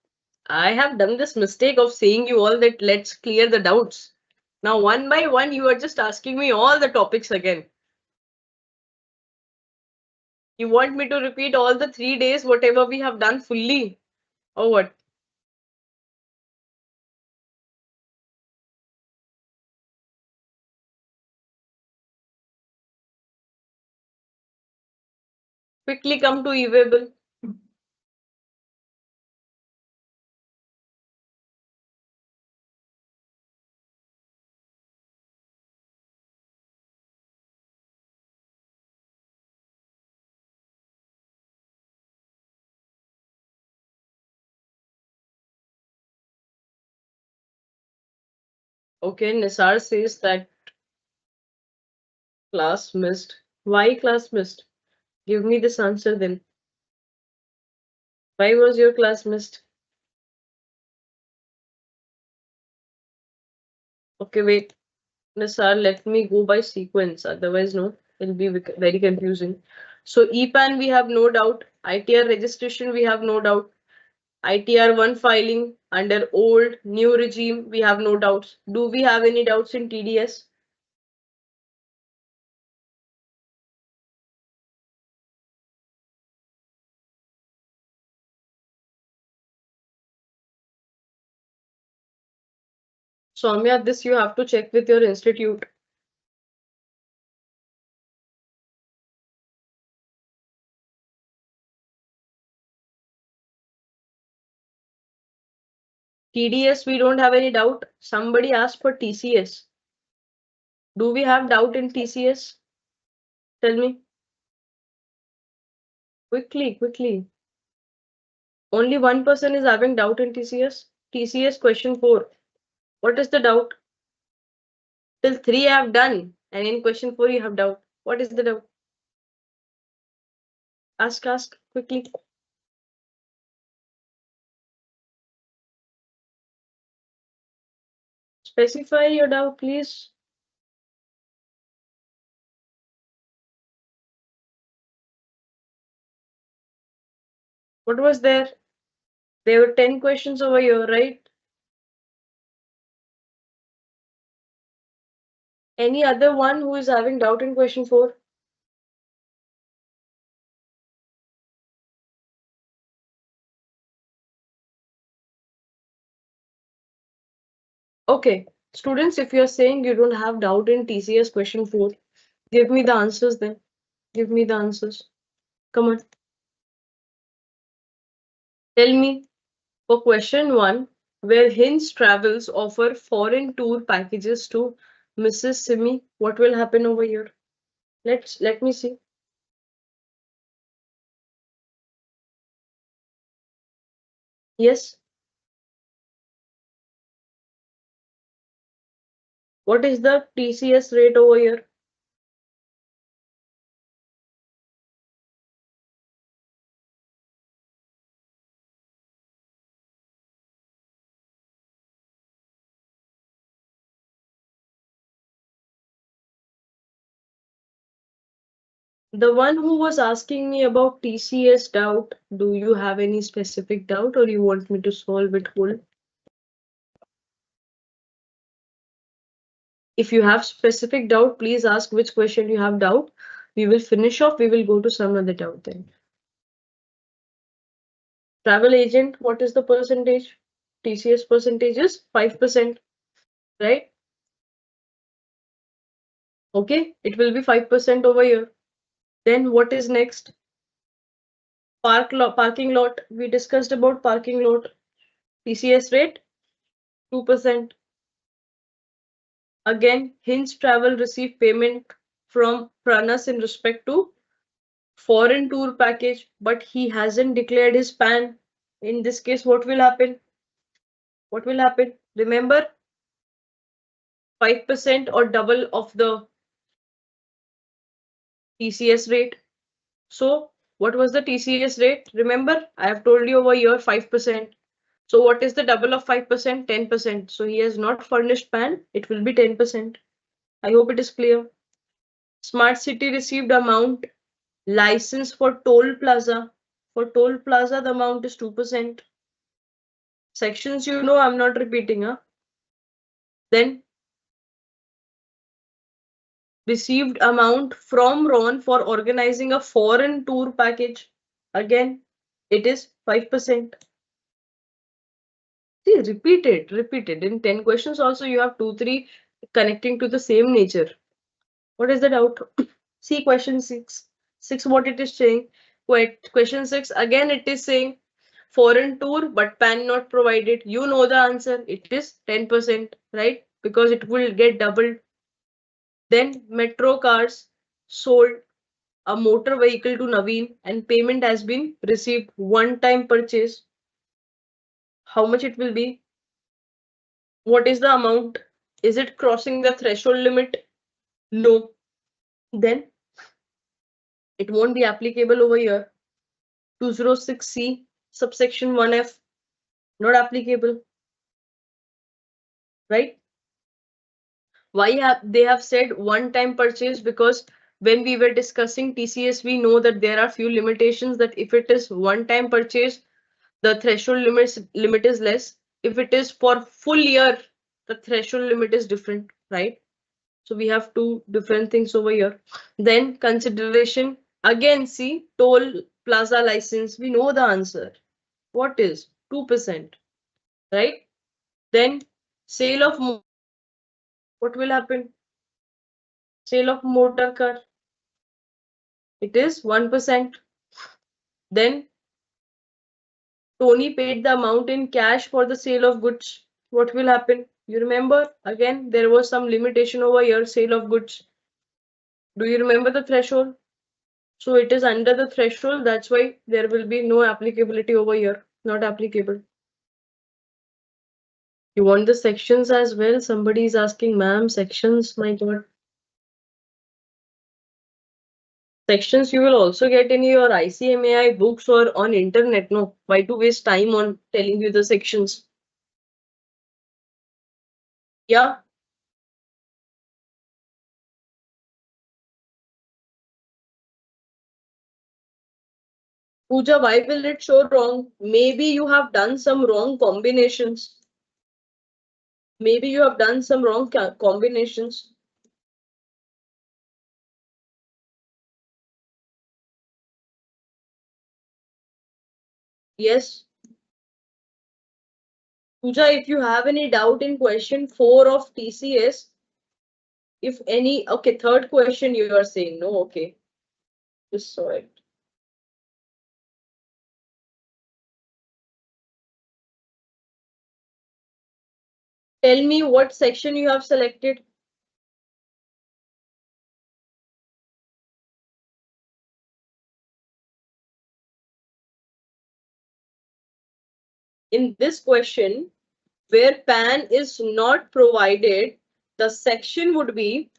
I have done this mistake of saying you all that let's clear the doubts. Now, one by one, you are just asking me all the topics again. You want me to repeat all the 3 days, whatever we have done fully, or what? Quickly come to e-way bill. Okay, Nisar says that class missed. Why class missed? Give me this answer then. Why was your class missed? Okay, wait. Nisar, let me go by sequence. Otherwise, no, it'll be very confusing. So EPAN, we have no doubt. ITR registration, we have no doubt. ITR1 filing under old, new regime, we have no doubts. Do we have any doubts in TDS? Soumya, this you have to check with your institute. TDS, we don't have any doubt. Somebody asked for TCS. Do we have doubt in TCS? Tell me. Quickly, quickly. Only one person is having doubt in TCS. TCS question 4. What is the doubt? Till 3 I have done. And in question 4 you have doubt. What is the doubt? Ask quickly. Specify your doubt, please. What was there? There were 10 questions over here, right? Any other one who is having doubt in question 4? Okay. Students, if you're saying you don't have doubt in TCS question 4, give me the answers then. Give me the answers. Come on. Tell me, for question 1, where Hinge Travels offer foreign tour packages to Mrs. Simi, what will happen over here? Let me see. Yes. What is the TCS rate over here? The one who was asking me about TCS doubt, do you have any specific doubt or you want me to solve it whole? If you have specific doubt, please ask which question you have doubt. We will finish off. We will go to some other doubt then. Travel agent, what is the percentage? TCS percentage is 5%, right? Okay, it will be 5% over here. Then what is next? Parking lot. We discussed about parking lot. TCS rate 2%. Again, Hinge Travel receive payment from Pranas in respect to foreign tour package, but he hasn't declared his PAN. In this case, what will happen? What will happen? Remember, 5% or double of the TCS rate. So, what was the TCS rate? Remember, I have told you over here 5%. So, what is the double of 5%? 10%. So, he has not furnished PAN. It will be 10%. I hope it is clear. Smart City received amount license for toll plaza. For toll plaza, the amount is 2%. Sections, you know, I'm not repeating. Then received amount from Ron for organizing a foreign tour package. Again, it is 5%. See, repeated. In 10 questions also, you have 2, 3 connecting to the same nature. What is the doubt? See question 6. 6, what it is saying? Question 6, again it is saying foreign tour but PAN not provided. You know the answer. It is 10%, right? Because it will get doubled. Then metro cars sold a motor vehicle to Naveen and payment has been received, one time purchase. How much it will be? What is the amount? Is it crossing the threshold limit? No. Then it won't be applicable over here. 206C subsection 1F, not applicable, right? Why they have said one time purchase? Because when we were discussing TCS, we know that there are few limitations, that if it is one time purchase, the threshold limit is less. If it is for full year, the threshold limit is different, right? So we have two different things over here. Then consideration, again, see, toll plaza license, we know the answer. What is 2%, right? Then sale of, what will happen? Sale of motor car, it is 1%. Then Tony paid the amount in cash for the sale of goods. What will happen? You remember? Again, there was some limitation over here, sale of goods. Do you remember the threshold? So it is under the threshold. That's why there will be no applicability over here. Not applicable. You want the sections as well? Somebody is asking, ma'am, sections. My God. Sections you will also get in your ICMAI books or on internet. No, why to waste time on telling you the sections? Yeah. Pooja, why will it show wrong? Maybe you have done some wrong combinations. Maybe you have done some wrong combinations. Yes. Pooja, if you have any doubt in question 4 of TCS, if any, okay, third question you are saying, no, okay, just saw it. Tell me what section you have selected. In this question, where PAN is not provided, the section would be,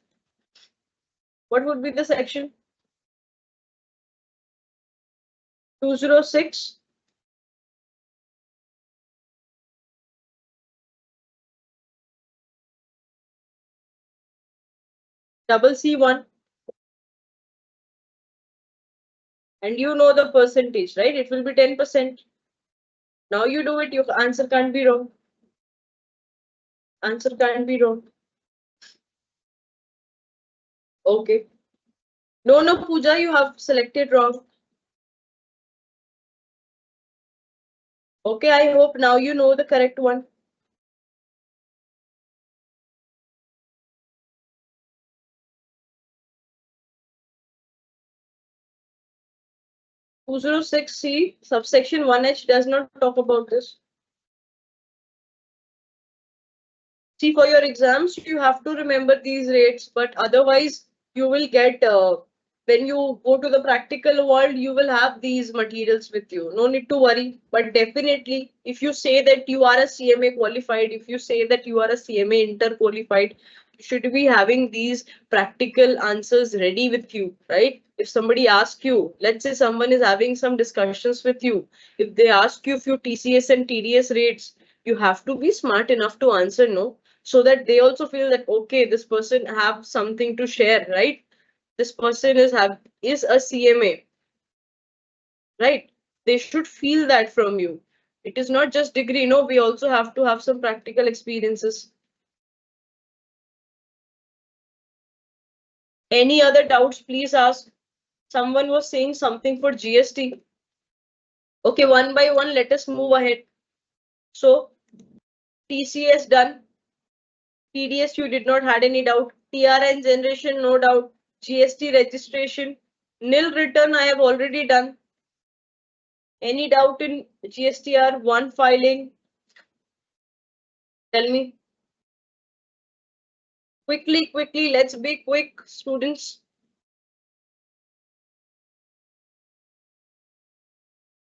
what would be the section? 206. Double C1. And you know the percentage, right? It will be 10%. Now you do it, your answer can't be wrong. Answer can't be wrong. Okay. No, no, Pooja, you have selected wrong. Okay, I hope now you know the correct one. Two zero six C subsection 1H does not talk about this. See, for your exams, you have to remember these rates, but otherwise, you will get, when you go to the practical world, you will have these materials with you. No need to worry. But definitely, if you say that you are a CMA qualified, if you say that you are a CMA inter qualified, you should be having these practical answers ready with you, right? If somebody asks you, let's say someone is having some discussions with you, if they ask you few TCS and TDS rates, you have to be smart enough to answer no, so that they also feel that okay, this person have something to share, right? This person is a CMA, right? They should feel that from you. It is not just degree, no, we also have to have some practical experiences. Any other doubts, please ask. Someone was saying something for GST. Okay, one by one, let us move ahead. So TCS done. TDS, you did not had any doubt. TRN generation, no doubt. GST registration, nil return, I have already done. Any doubt in GSTR one filing? Tell me. Quickly, let's be quick, students.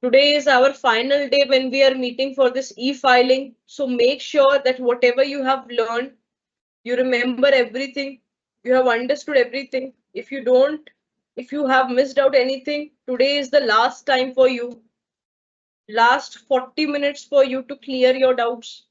Today is our final day when we are meeting for this e-filing. So make sure that whatever you have learned, you remember everything, you have understood everything. If you don't, if you have missed out anything, today is the last time for you. Last 40 minutes for you to clear your doubts.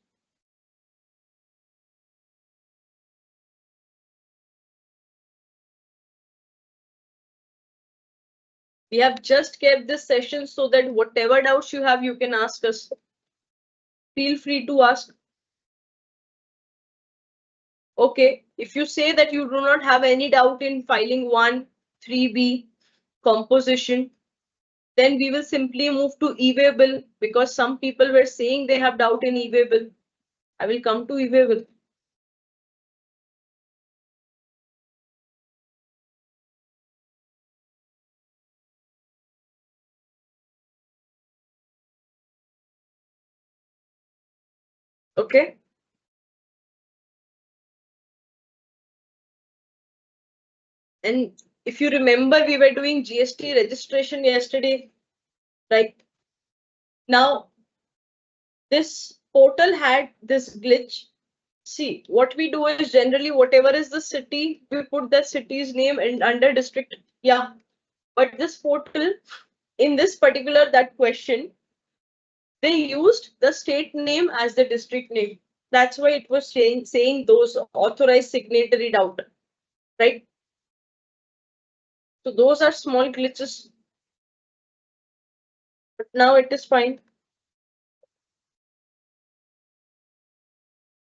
We have just kept this session so that whatever doubts you have, you can ask us. Feel free to ask. Okay, if you say that you do not have any doubt in filing 1, 3B, composition, then we will simply move to e-waybill because some people were saying they have doubt in e-waybill. I will come to e-waybill. Okay. And if you remember, we were doing GST registration yesterday, right? Now, this portal had this glitch. See, what we do is generally whatever is the city, we put the city's name and under district. Yeah. But this portal, in this particular that question, they used the state name as the district name. That's why it was saying those authorized signatory doubt, right? So those are small glitches, but now it is fine.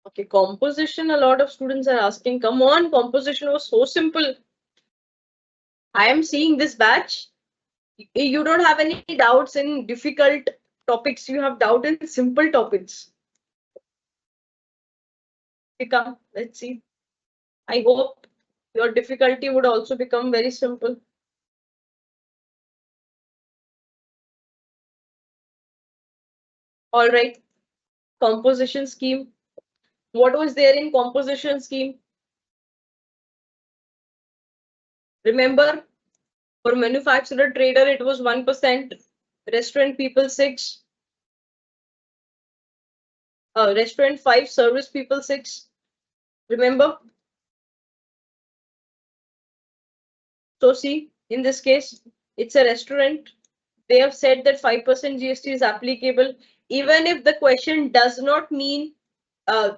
Okay, composition, a lot of students are asking, come on, composition was so simple. I am seeing this batch. You don't have any doubts in difficult topics, you have doubt in simple topics. Become, let's see. I hope your difficulty would also become very simple. All right, composition scheme. What was there in composition scheme? Remember, for manufacturer trader, it was 1%, restaurant people 6, restaurant 5, service people 6. Remember? So see, in this case, it's a restaurant. They have said that 5% GST is applicable. Even if the question does not mean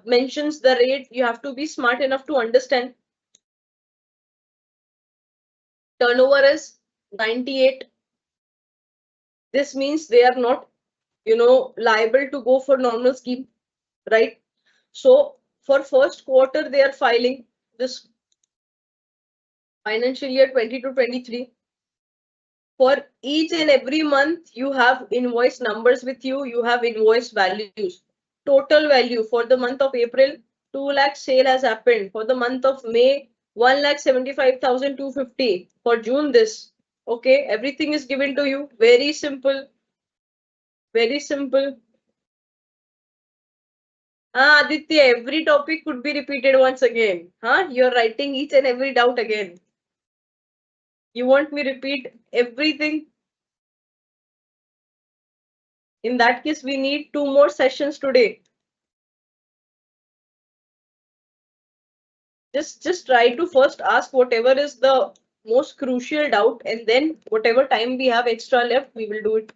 mentions the rate, you have to be smart enough to understand. Turnover is 98. This means they are not, liable to go for normal scheme, right? So for first quarter, they are filing this financial year 20 to 23. For each and every month, you have invoice numbers with you, you have invoice values. Total value for the month of April, 2 lakh sale has happened. For the month of May, 1,75,250. For June, this. Okay, everything is given to you. Very simple. Very simple. Aditya, every topic could be repeated once again. You're writing each and every doubt again. You want me repeat everything? In that case, we need 2 more sessions today. Just try to first ask whatever is the most crucial doubt, and then whatever time we have extra left, we will do it.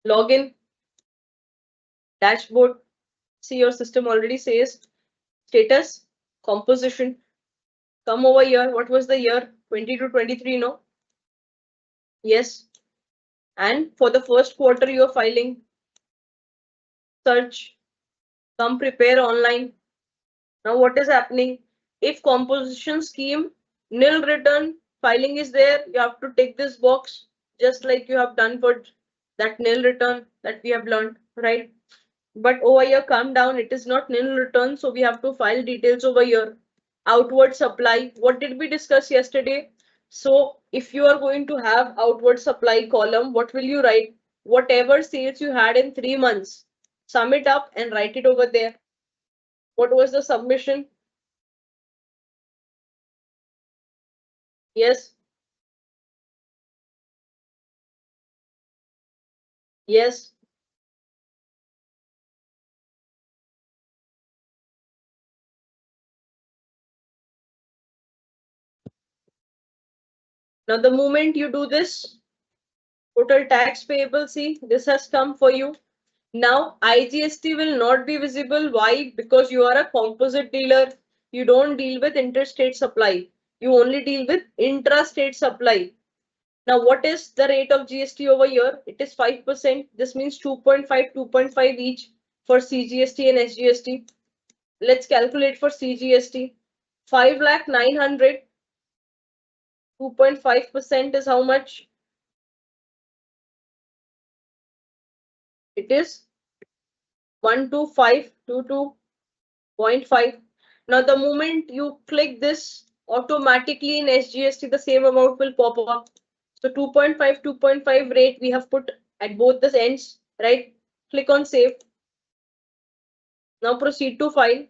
Login, dashboard. See, your system already says status, composition. Come over here. What was the year? 20 to 23, no? Yes. And for the first quarter, you are filing. Search. Come prepare online. Now what is happening? If composition scheme nil return filing is there, you have to take this box just like you have done for that nil return that we have learned, right? But over here, calm down, it is not nil return, so we have to file details over here. Outward supply, what did we discuss yesterday? So if you are going to have outward supply column, what will you write? Whatever sales you had in 3 months, sum it up and write it over there. What was the submission? Yes. Yes. Now, the moment you do this, total tax payable, see, this has come for you. Now, IGST will not be visible. Why? Because you are a composite dealer. You don't deal with interstate supply. You only deal with intrastate supply. Now, what is the rate of GST over here? It is 5%. This means 2.5, 2.5 each for CGST and SGST. Let's calculate for CGST. 5 lakh 900. 2.5% is how much? It is 12522.5. Now, the moment you click this, automatically in SGST, the same amount will pop up. So 2.5, 2.5 rate we have put at both the ends, right? Click on save. Now proceed to file.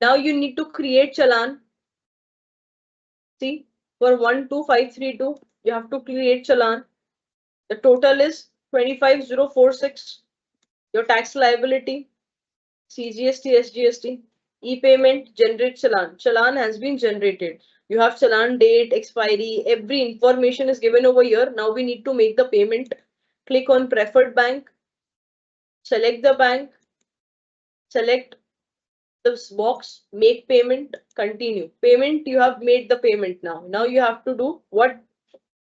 Now you need to create challan. See, for 12532, you have to create challan. The total is 25046. Your tax liability, CGST, SGST, e-payment, generate challan. Challan has been generated. You have challan date, expiry, every information is given over here. Now we need to make the payment. Click on preferred bank, select the bank, select this box, make payment, continue. Payment, you have made the payment now. Now you have to do what?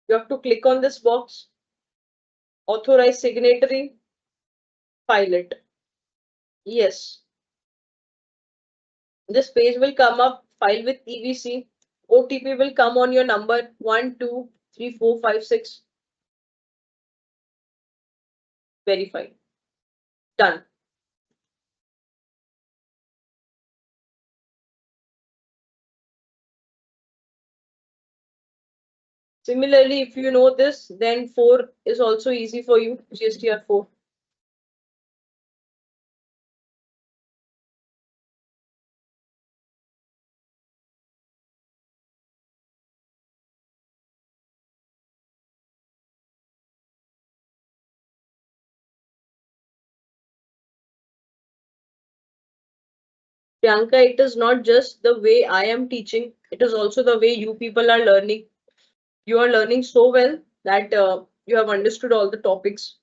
You have to click on this box, authorize signatory, file it. Yes. This page will come up, file with EVC. OTP will come on your number 123456. Verify. Done. Similarly, if you know this, then 4 is also easy for you. GSTR 4. Priyanka, it is not just the way I am teaching, it is also the way you people are learning. You are learning so well that you have understood all the topics.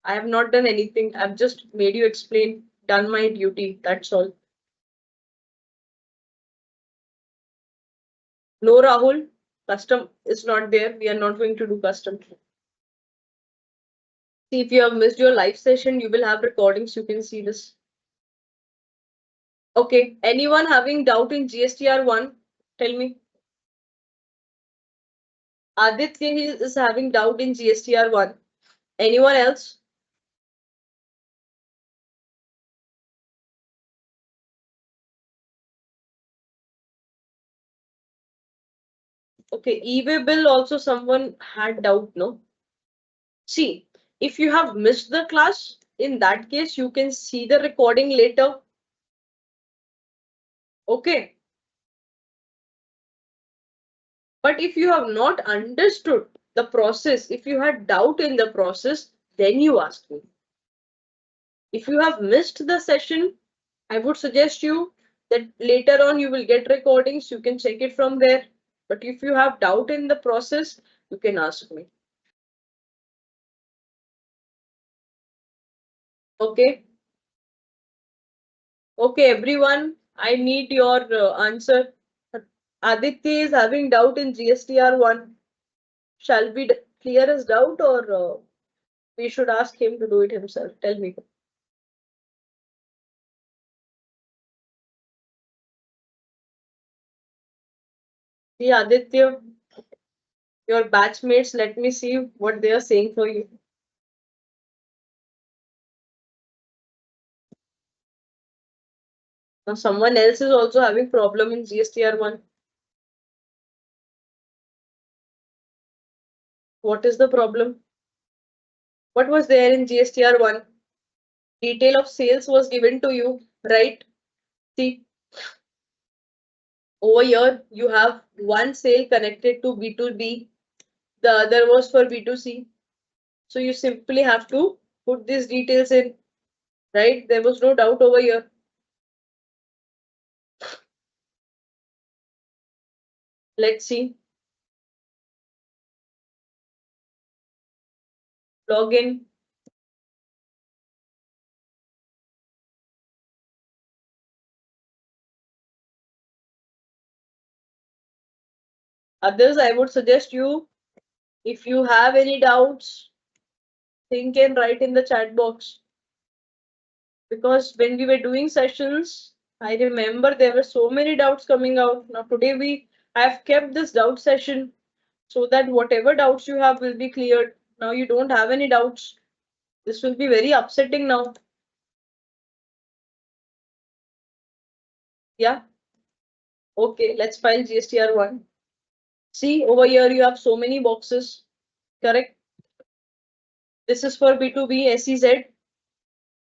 I have not done anything. I've just made you explain, done my duty. That's all. No, Rahul, custom is not there. We are not going to do custom. See, if you have missed your live session, you will have recordings. You can see this. Okay. Anyone having doubt in GSTR 1? Tell me. Aditya is having doubt in GSTR 1. Anyone else? Okay. eBay bill also someone had doubt, no? See, if you have missed the class, in that case, you can see the recording later. Okay. But if you have not understood the process, if you had doubt in the process, then you ask me. If you have missed the session, I would suggest you that later on you will get recordings, you can check it from there. But if you have doubt in the process, you can ask me. Okay. Okay, everyone, I need your answer. Aditya is having doubt in GSTR 1. Shall we clear his doubt or we should ask him to do it himself? Tell me. See, Aditya, your batchmates, let me see what they are saying for you. Now, someone else is also having problem in GSTR 1. What is the problem? What was there in GSTR 1? Detail of sales was given to you, right? See, over here you have one sale connected to B2B, the other was for B2C. So you simply have to put these details in, right? There was no doubt over here. Let's see. Log in. Others, I would suggest you, if you have any doubts, think and write in the chat box. Because when we were doing sessions, I remember there were so many doubts coming out. Now today we have kept this doubt session so that whatever doubts you have will be cleared. Now you don't have any doubts. This will be very upsetting now. Yeah. Okay, let's file GSTR 1. See, over here you have so many boxes. correct? This is for B2B SEZ.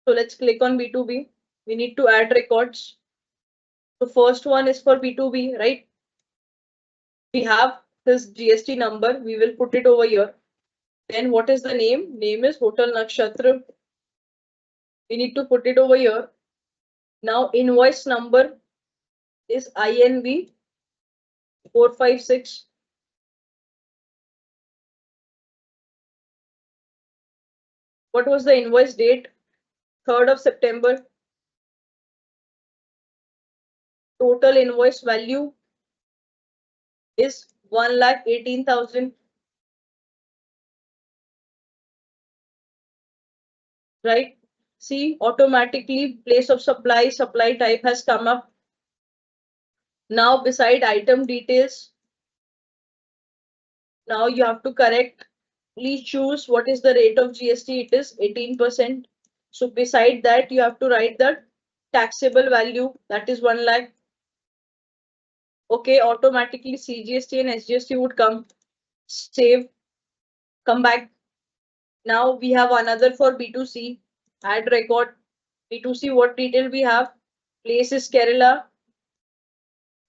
So let's click on B2B. We need to add records. The first one is for B2B, right? We have this GST number. We will put it over here. Then what is the name? Name is Hotel Nakshatra. We need to put it over here. Now invoice number is INV 456. What was the invoice date? 3rd of September. Total invoice value is 1,18,000. Right? See, automatically place of supply, supply type has come up. Now beside item details, now you have to correctly choose what is the rate of GST. It is 18%. So beside that, you have to write the taxable value, that is 1 lakh. Okay, automatically CGST and SGST would come. Save, come back. Now we have another for B2C. Add record. B2C, what detail we have? Place is Kerala.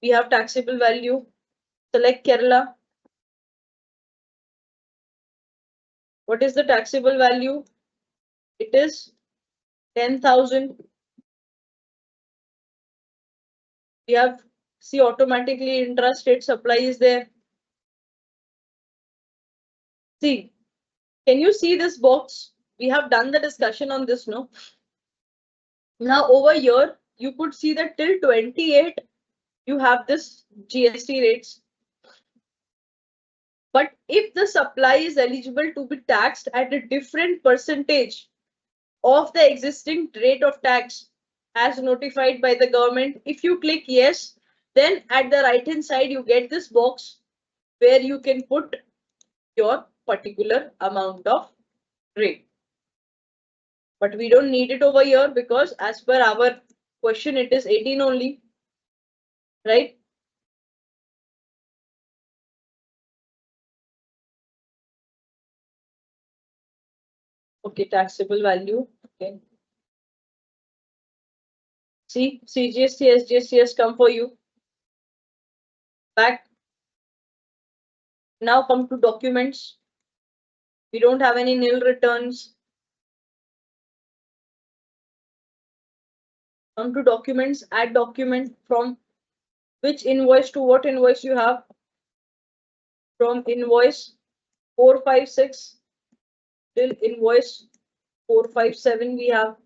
We have taxable value. Select Kerala. What is the taxable value? It is 10,000. We have, see, automatically intrastate supply is there. See, can you see this box? We have done the discussion on this, no? Now over here, you could see that till 28, you have this GST rates. But if the supply is eligible to be taxed at a different percentage of the existing rate of tax as notified by the government, if you click yes, then at the right hand side, you get this box where you can put your particular amount of rate. But we don't need it over here because as per our question, it is 18 only, right? Okay, taxable value. Okay. See, CGST, SGST has come for you. Back. Now come to documents. We don't have any nil returns. Come to documents, add document from which invoice to what invoice you have. From invoice 456 till invoice 457 we have.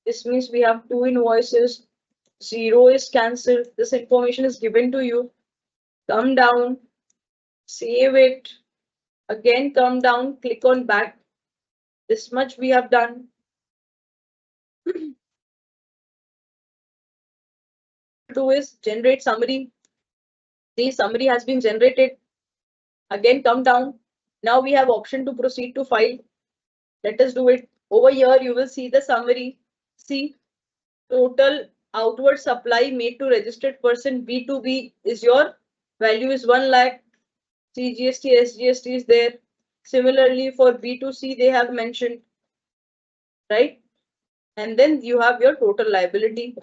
This means we have two invoices. 0 is cancelled. This information is given to you. Come down, save it. Again, come down, click on back. This much we have done. Do is generate summary. The summary has been generated. Again, come down. Now we have option to proceed to file. Let us do it. Over here, you will see the summary. See, total outward supply made to registered person B2B is your value is 1 lakh. CGST, SGST is there. Similarly, for B2C, they have mentioned, right? And then you have your total liability.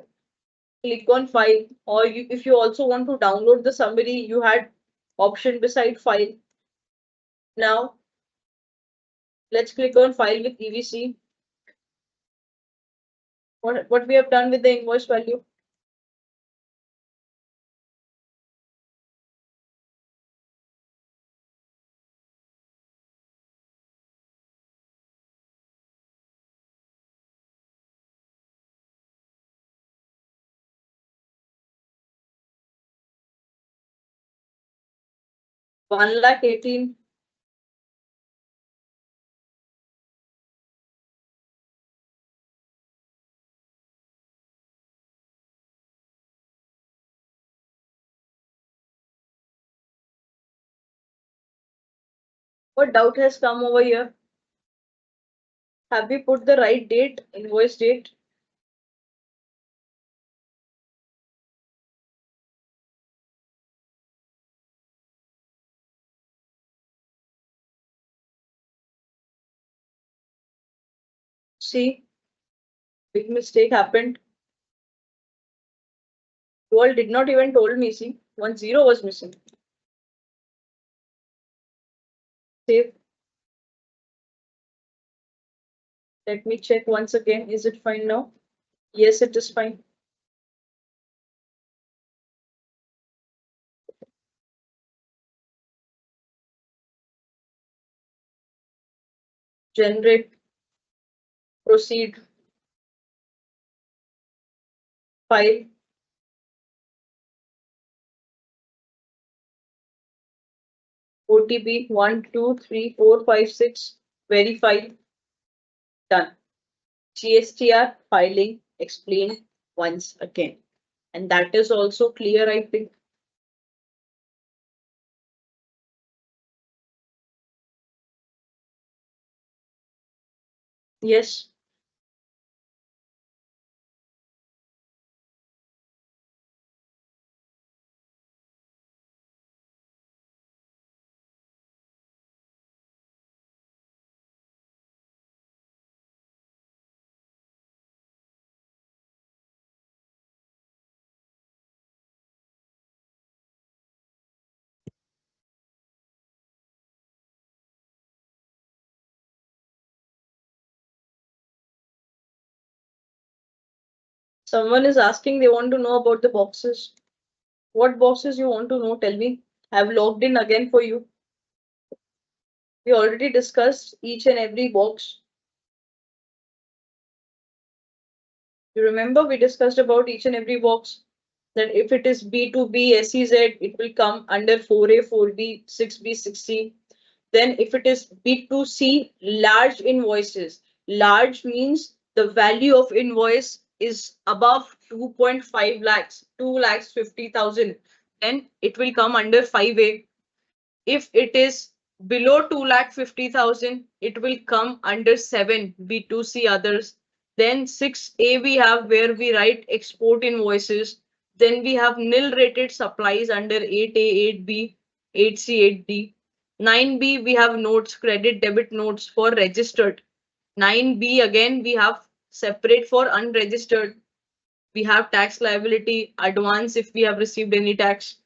Click on file, or if you also want to download the summary, you had option beside file. Now, let's click on file with EVC. What we have done with the invoice value? One lakh 18. What doubt has come over here? Have we put the right date, invoice date? See, big mistake happened. You all did not even told me. See, 1 0 was missing. Save. Let me check once again. Is it fine now? Yes, it is fine. Generate, proceed, file, OTP 1 2 3 4 5 6, verify, done. GSTR filing explained once again. And that is also clear, I think. Yes. Someone is asking, they want to know about the boxes. What boxes you want to know? Tell me. I've logged in again for you. We already discussed each and every box. You remember we discussed about each and every box, that if it is B2B SEZ, it will come under 4A, 4B, 6B, 6C. Then if it is B2C, large invoices. Large means the value of invoice is above 2.5 lakhs, 2,50,000. Then it will come under 5A. If it is below 2,50,000, it will come under 7 B2C others. Then 6A we have where we write export invoices. Then we have nil rated supplies under 8A, 8B, 8C, 8D. 9B we have notes, credit debit notes for registered. 9B again we have separate for unregistered. We have tax liability, advance if we have received any tax.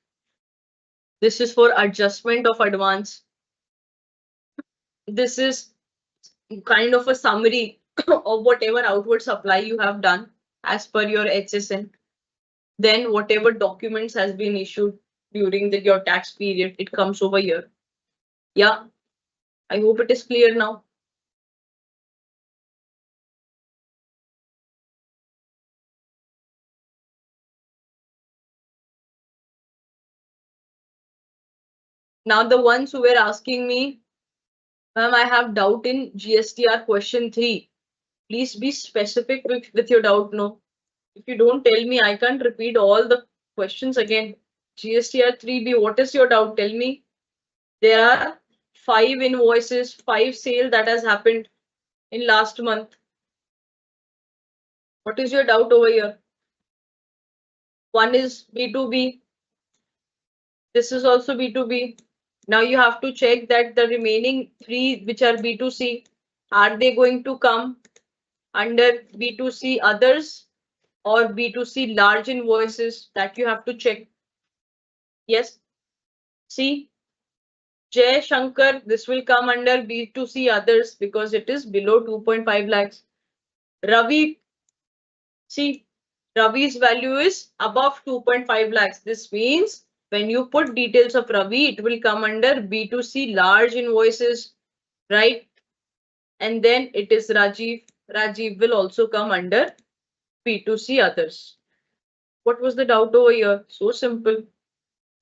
This is for adjustment of advance. This is kind of a summary of whatever outward supply you have done as per your HSN. Then whatever documents has been issued during your tax period, it comes over here. Yeah, I hope it is clear now. Now the ones who were asking me, ma'am, I have doubt in GSTR question 3. Please be specific with your doubt, no? If you don't tell me, I can't repeat all the questions again. GSTR 3B, what is your doubt? Tell me. There are 5 invoices, 5 sale that has happened in last month. What is your doubt over here? One is B2B. This is also B2B. Now you have to check that the remaining 3 which are B2C, are they going to come under B2C others or B2C large invoices? That you have to check. Yes. See, Jay Shankar, this will come under B2C others because it is below 2.5 lakhs. Ravi, see, Ravi's value is above 2.5 lakhs. This means when you put details of Ravi, it will come under B2C large invoices, right? And then it is Rajiv. Rajiv will also come under B2C others. What was the doubt over here? So simple.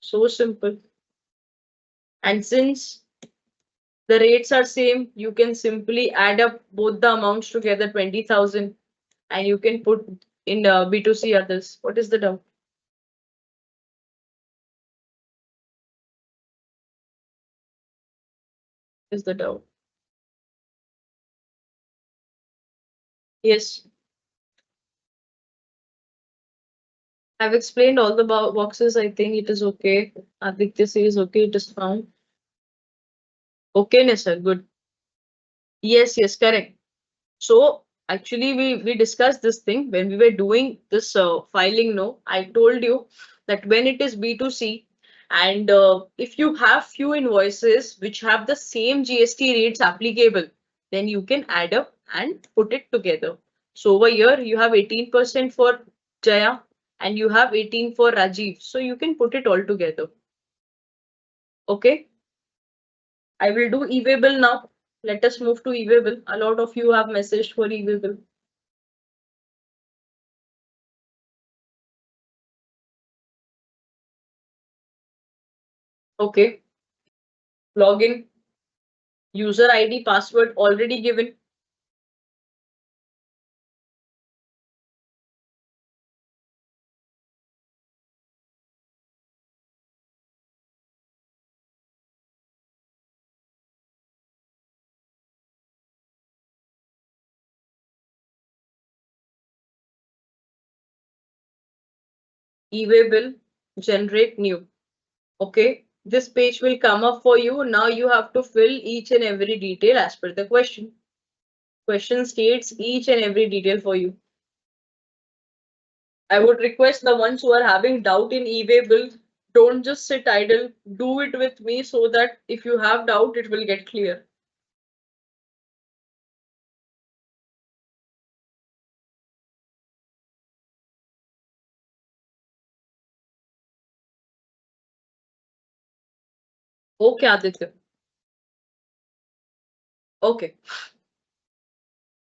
So simple. And since the rates are same, you can simply add up both the amounts together, 20,000, and you can put in B2C others. What is the doubt? Is the doubt? Yes. I've explained all the boxes. I think it is okay. Aditya says okay, it is fine. Okay, sir. Good. Yes, yes, correct. So Actually, we discussed this thing when we were doing this filing. No, I told you that when it is B2C, and if you have few invoices which have the same GST rates applicable, then you can add up and put it together. So over here you have 18% for Jaya and you have 18 for Rajiv. So you can put it all together. Okay, I will do e-way now. Let us move to e-way. A lot of you have messaged for e-way. Okay, login. User ID, password already given. E-way bill, generate new. Okay, this page will come up for you. Now you have to fill each and every detail as per the question. Question states each and every detail for you. I would request the ones who are having doubt in e-way bill, don't just sit idle. Do it with me so that if you have doubt, it will get clear. Okay, Aditya. Okay.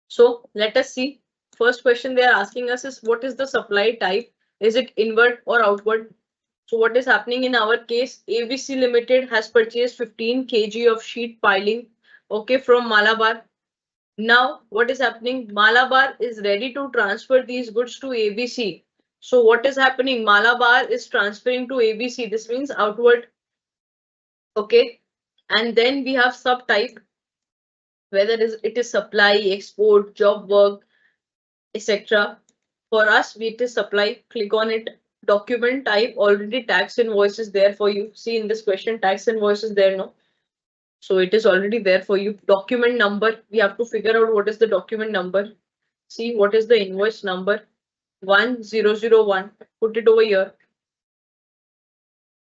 So let us see. First question they are asking us is what is the supply type? Is it inward or outward? So what is happening in our case? ABC Limited has purchased 15 kg of sheet piling, okay, from Malabar. Now what is happening? Malabar is ready to transfer these goods to ABC. So what is happening? Malabar is transferring to ABC. This means outward, okay. And then we have subtype, whether it is supply, export, job work, etc. For us, it is supply. Click on it. Document type, already tax invoice is there for you. See in this question, tax invoice is there, no? So it is already there for you. Document number, we have to figure out what is the document number. See what is the invoice number. 1001. Put it over here.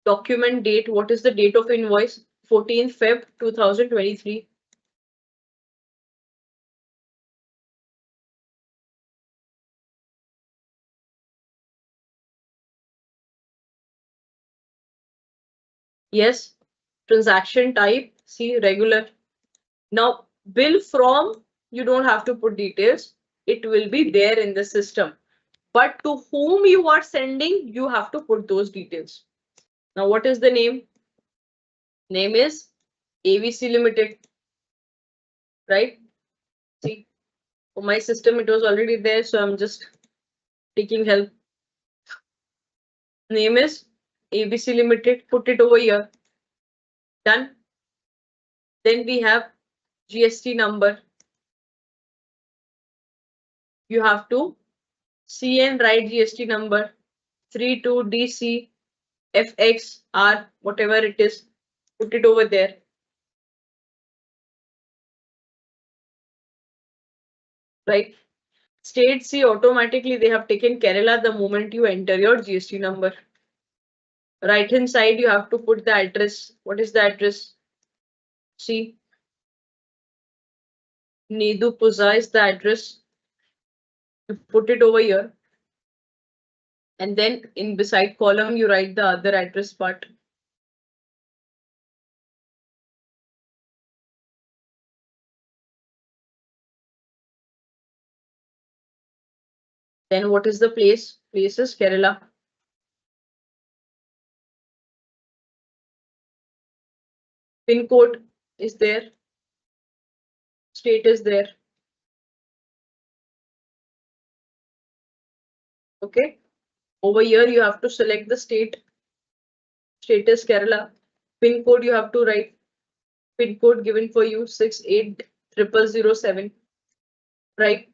Document date, what is the date of invoice? 14th Feb 2023. Yes. Transaction type, see regular. Now, bill from, you don't have to put details. It will be there in the system. But to whom you are sending, you have to put those details. Now, what is the name? Name is ABC Limited, right? See, for my system, it was already there, so I'm just taking help. Name is ABC Limited. Put it over here. Done. Then we have GST number. You have to see and write GST number 32DC FXR, whatever it is. Put it over there. Right. State C, automatically they have taken Kerala the moment you enter your GST number. Right hand side, you have to put the address. What is the address? See, Needu Puza is the address. You put it over here. And then in beside column, you write the other address part. Then what is the place? Place is Kerala. Pin code is there. State is there. Okay. Over here, you have to select the state. State is Kerala. Pin code you have to write. Pin code given for you 680007. Right.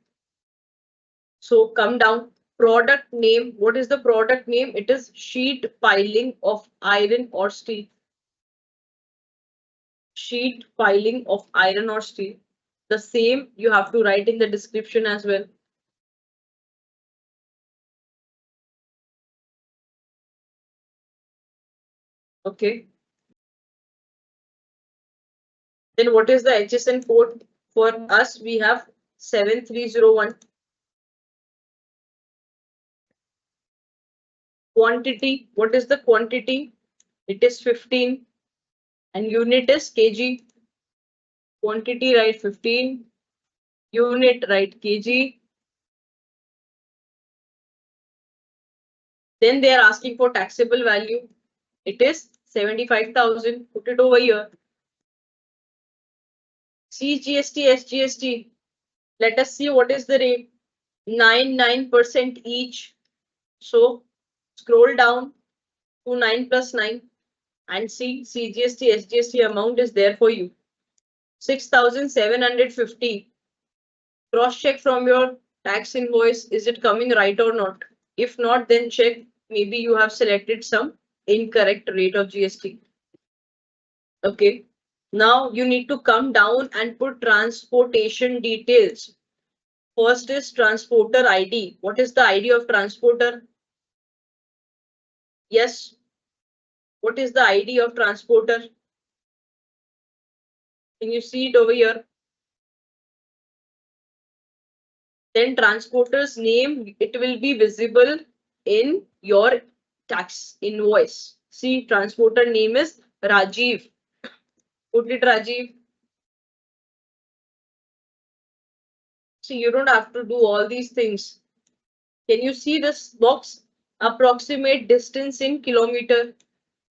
So come down. Product name. What is the product name? It is sheet piling of iron or steel. Sheet piling of iron or steel. The same you have to write in the description as well. Okay. Then what is the HSN code? For us, we have 7301. Quantity, what is the quantity? It is 15 and unit is kg. Quantity, write 15. Unit, write kg. Then they are asking for taxable value. It is 75,000. Put it over here. CGST, SGST. Let us see what is the rate. 9% each. So scroll down to 9 plus 9 and see CGST, SGST amount is there for you. 6,750. Cross check from your tax invoice. Is it coming right or not? If not, then check. Maybe you have selected some incorrect rate of GST. Okay. Now you need to come down and put transportation details. First is transporter ID. What is the ID of transporter? Yes. What is the ID of transporter? Can you see it over here? Then transporter's name, it will be visible in your tax invoice. See, transporter name is Rajiv. Put it Rajiv. See, you don't have to do all these things. Can you see this box? Approximate distance in kilometer,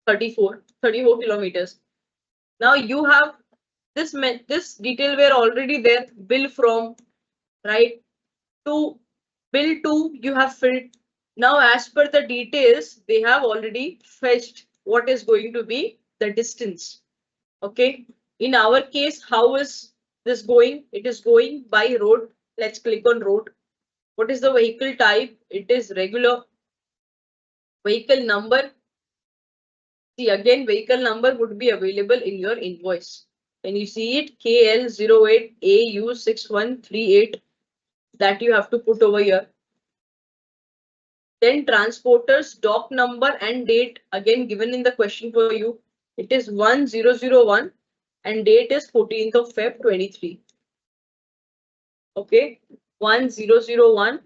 34 kilometers. Now you have this detail were already there. Bill from, right? To bill to you have filled. Now as per the details, they have already fetched what is going to be the distance. Okay. In our case, how is this going? It is going by road. Let's click on road. What is the vehicle type? It is regular. Vehicle number. See, again, vehicle number would be available in your invoice. When you see it, KL08AU6138, that you have to put over here. Then transporter's dock number and date, again given in the question for you. It is 1001 and date is 14th of Feb 23. Okay, 1001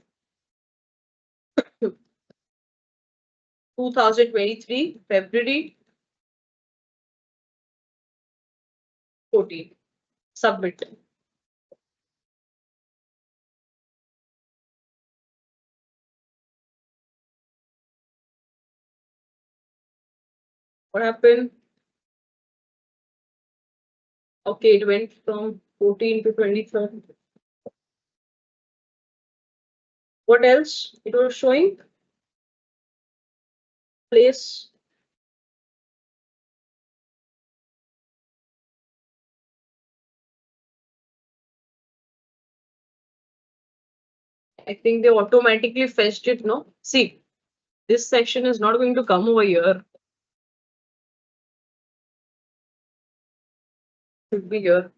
2023 February 14. Submit. What happened? Okay, it went from 14 to 23rd. What else it was showing? Place. I think they automatically fetched it, no? See, this section is not going to come over here. Should be here.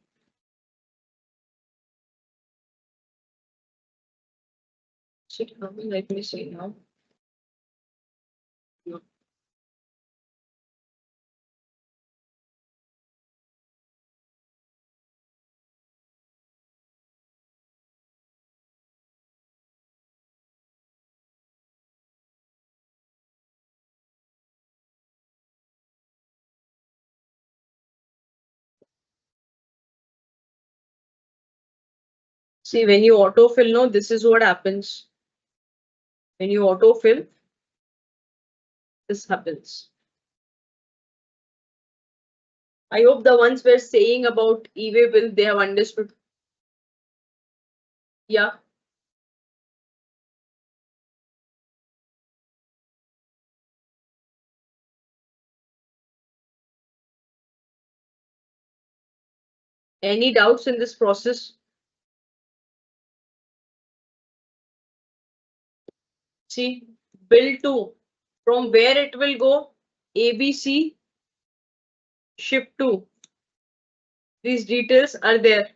Should come. Let me see now. No. See, when you autofill, no, this is what happens. When you autofill, this happens. I hope the ones we're saying about e-way bill, they have understood. Yeah. Any doubts in this process? See, bill to, from where it will go, ABC, ship to. These details are there.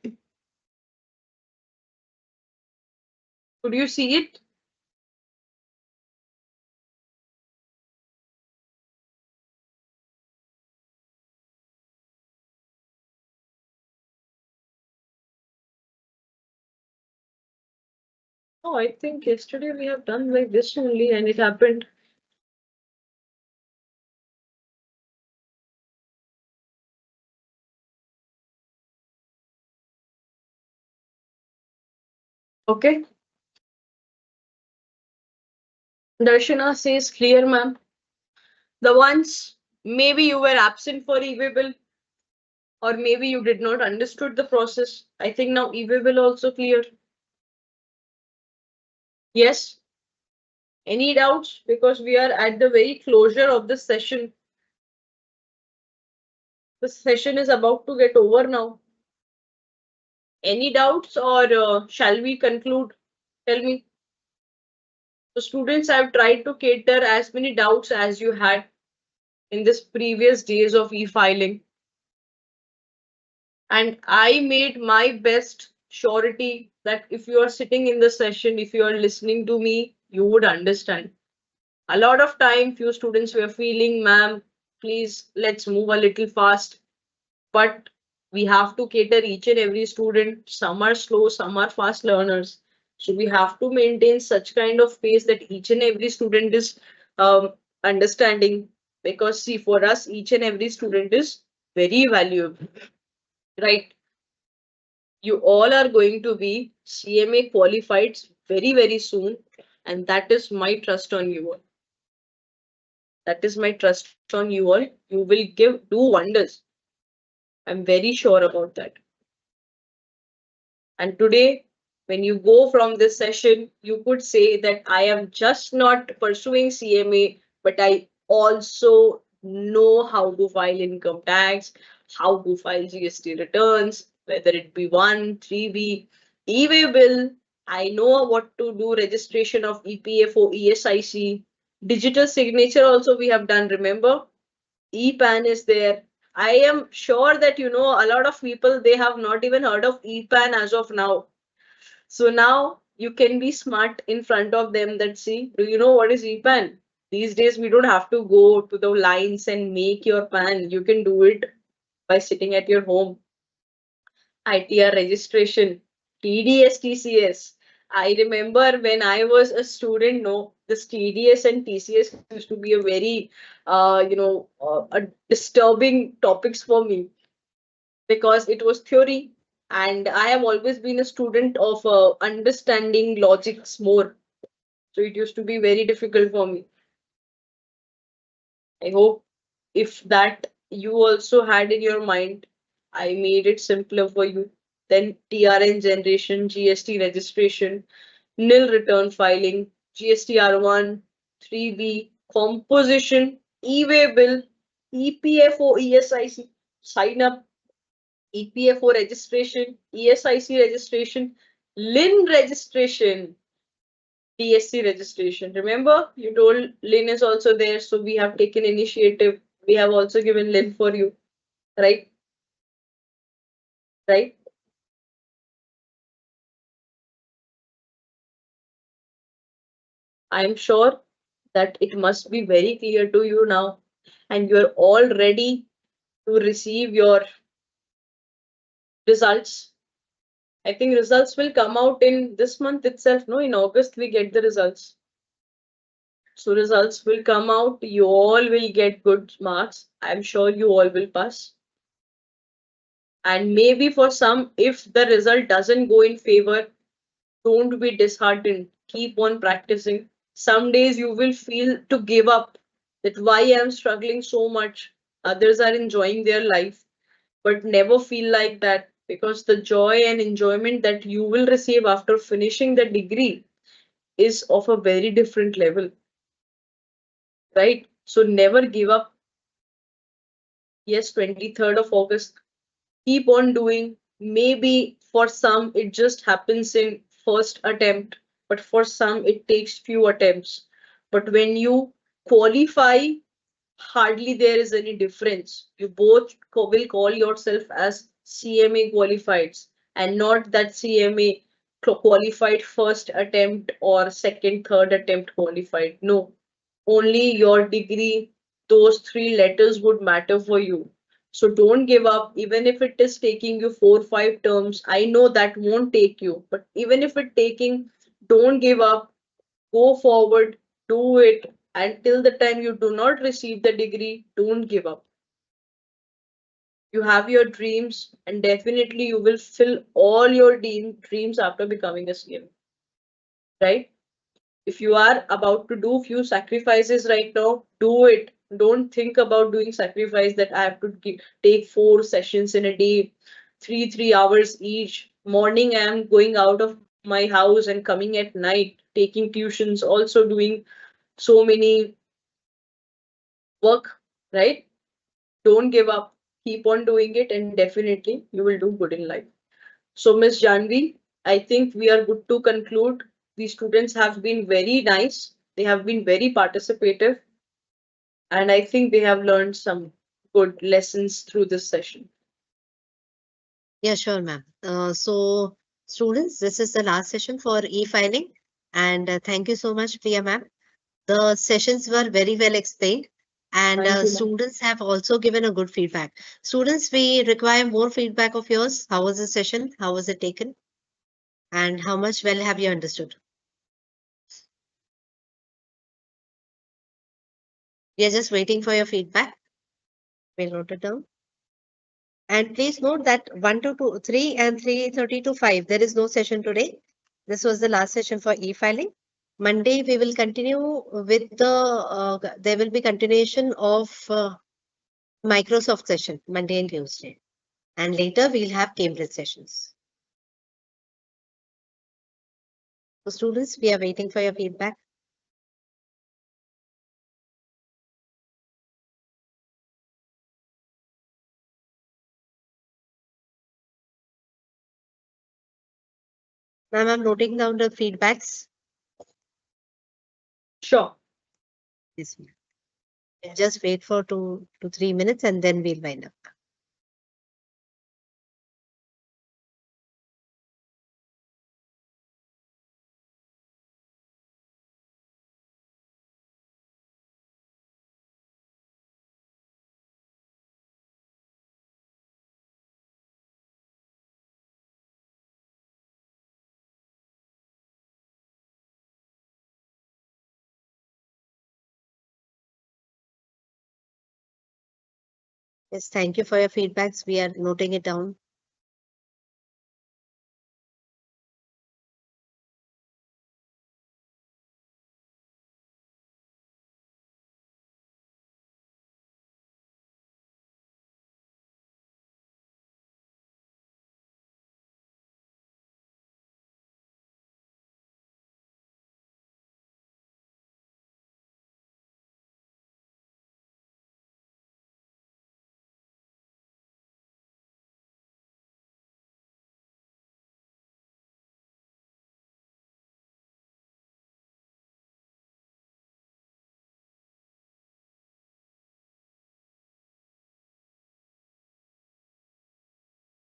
Could you see it? Oh, I think yesterday we have done like this only and it happened. Okay. Darshana says clear, ma'am. The ones maybe you were absent for e-waybill or maybe you did not understood the process. I think now e-waybill also clear. Yes. Any doubts? Because we are at the very closure of the session. The session is about to get over now. Any doubts or shall we conclude? Tell me. So students, I've tried to cater as many doubts as you had in this previous days of e-filing. And I made my best surety that if you are sitting in the session, if you are listening to me, you would understand. A lot of time, few students were feeling, ma'am, please let's move a little fast. But we have to cater each and every student. Some are slow, some are fast learners. So we have to maintain such kind of pace that each and every student is understanding. Because see, for us, each and every student is very valuable, right? You all are going to be CMA qualified very, very soon. And that is my trust on you all. That is my trust on you all. You will do wonders. I'm very sure about that. And today, when you go from this session, you could say that I am just not pursuing CMA, but I also know how to file income tax, how to file GST returns, whether it be 1, 3B, e-way bill. I know what to do, registration of EPFO, ESIC, digital signature also we have done, remember? EPAN is there. I am sure that you know a lot of people they have not even heard of EPAN as of now. So now you can be smart in front of them that see, do you know what is EPAN? These days we don't have to go to the lines and make your PAN. You can do it by sitting at your home. ITR registration, TDS, TCS. I remember when I was a student, no, this TDS and TCS used to be a very, a disturbing topics for me because it was theory, and I have always been a student of understanding logics more. So it used to be very difficult for me. I hope if that you also had in your mind, I made it simpler for you. Then TRN generation, GST registration, nil return filing, GSTR1, 3B, composition, e-way bill, EPFO, ESIC, sign up, EPFO registration, ESIC registration, LIN registration, DSC registration. Remember, you told LIN is also there, so we have taken initiative. We have also given LIN for you, right? Right? I am sure that it must be very clear to you now, and you are all ready to receive your results. I think results will come out in this month itself. No, in August we get the results. So results will come out. You all will get good marks. I'm sure you all will pass. And maybe for some, if the result doesn't go in favor, don't be disheartened. Keep on practicing. Some days you will feel to give up that why I'm struggling so much. Others are enjoying their life, but never feel like that because the joy and enjoyment that you will receive after finishing the degree is of a very different level, right? So never give up. Yes, 23rd of August. Keep on doing. Maybe for some it just happens in first attempt, but for some it takes few attempts. But when you qualify, hardly there is any difference. You both will call yourself as CMA qualified and not that CMA qualified first attempt or second, third attempt qualified. No, only your degree, those three letters would matter for you. So don't give up, even if it is taking you 4 5 terms. I know that won't take you, but even if it taking, don't give up, go forward, do it until the time you do not receive the degree. Don't give up. You have your dreams, and definitely you will fill all your dreams after becoming a CM, right? If you are about to do few sacrifices right now, do it. Don't think about doing sacrifice that I have to take 4 sessions in a day, 3 hours each. Morning I am going out of my house and coming at night, taking tuitions, also doing so many work, right? Don't give up. Keep on doing it, and definitely you will do good in life. So, Miss Janvi, I think we are good to conclude. The students have been very nice. They have been very participative, and I think they have learned some good lessons through this session. Yeah, sure, ma'am. So, students, this is the last session for e-filing, and thank you so much, Priya ma'am. The sessions were very well explained, and Thank you, ma'am. students have also given a good feedback. Students, we require more feedback of yours. How was the session? How was it taken? And how much well have you understood? We are just waiting for your feedback. We'll note it down. And please note that 1 to 2, 3 and 3:30 to 5, there is no session today. This was the last session for e-filing. Monday, we will continue with there will be continuation of Microsoft session, Monday and Tuesday. And later, we'll have Cambridge sessions. So students, we are waiting for your feedback. Ma'am, I'm noting down the feedbacks. Sure. Yes, ma'am. Just wait for 2 to 3 minutes and then we'll wind up. Yes, thank you for your feedbacks. We are noting it down.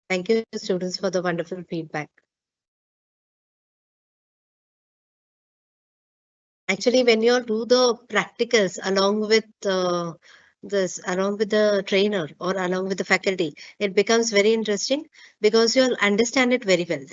Thank you, students, for the wonderful feedback. Actually, when you do the practicals along with the trainer or along with the faculty, it becomes very interesting because you'll understand it very well.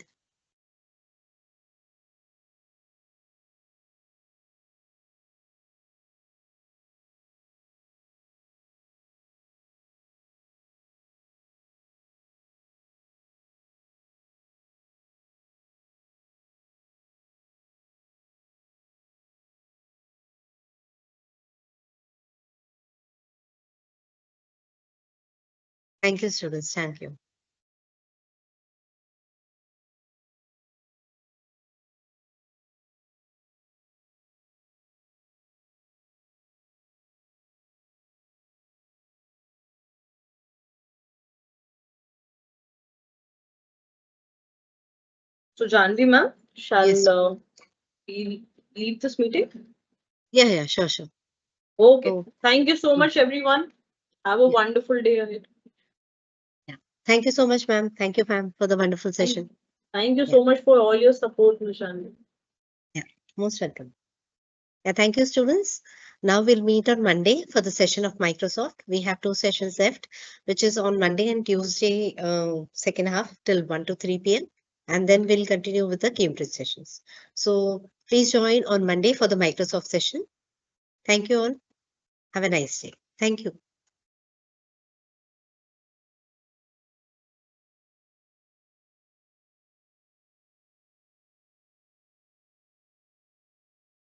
Thank you, students. Thank you. So, Janvi, ma'am, Yes. shall we leave this meeting? Yeah, sure, sure. Okay. So, Thank you so much, everyone. Have a yeah, wonderful day ahead. yeah. Thank you so much, ma'am. Thank you, ma'am, for the wonderful Thank session. Thank you so much for all your support, Nishani. Yeah, most welcome. Yeah, thank you, students. Now we'll meet on Monday for the session of Microsoft. We have 2 sessions left, which is on Monday and Tuesday, second half till 1 to 3 p.m. And then we'll continue with the Cambridge sessions. So please join on Monday for the Microsoft session. Thank you all. Have a nice day. Thank you.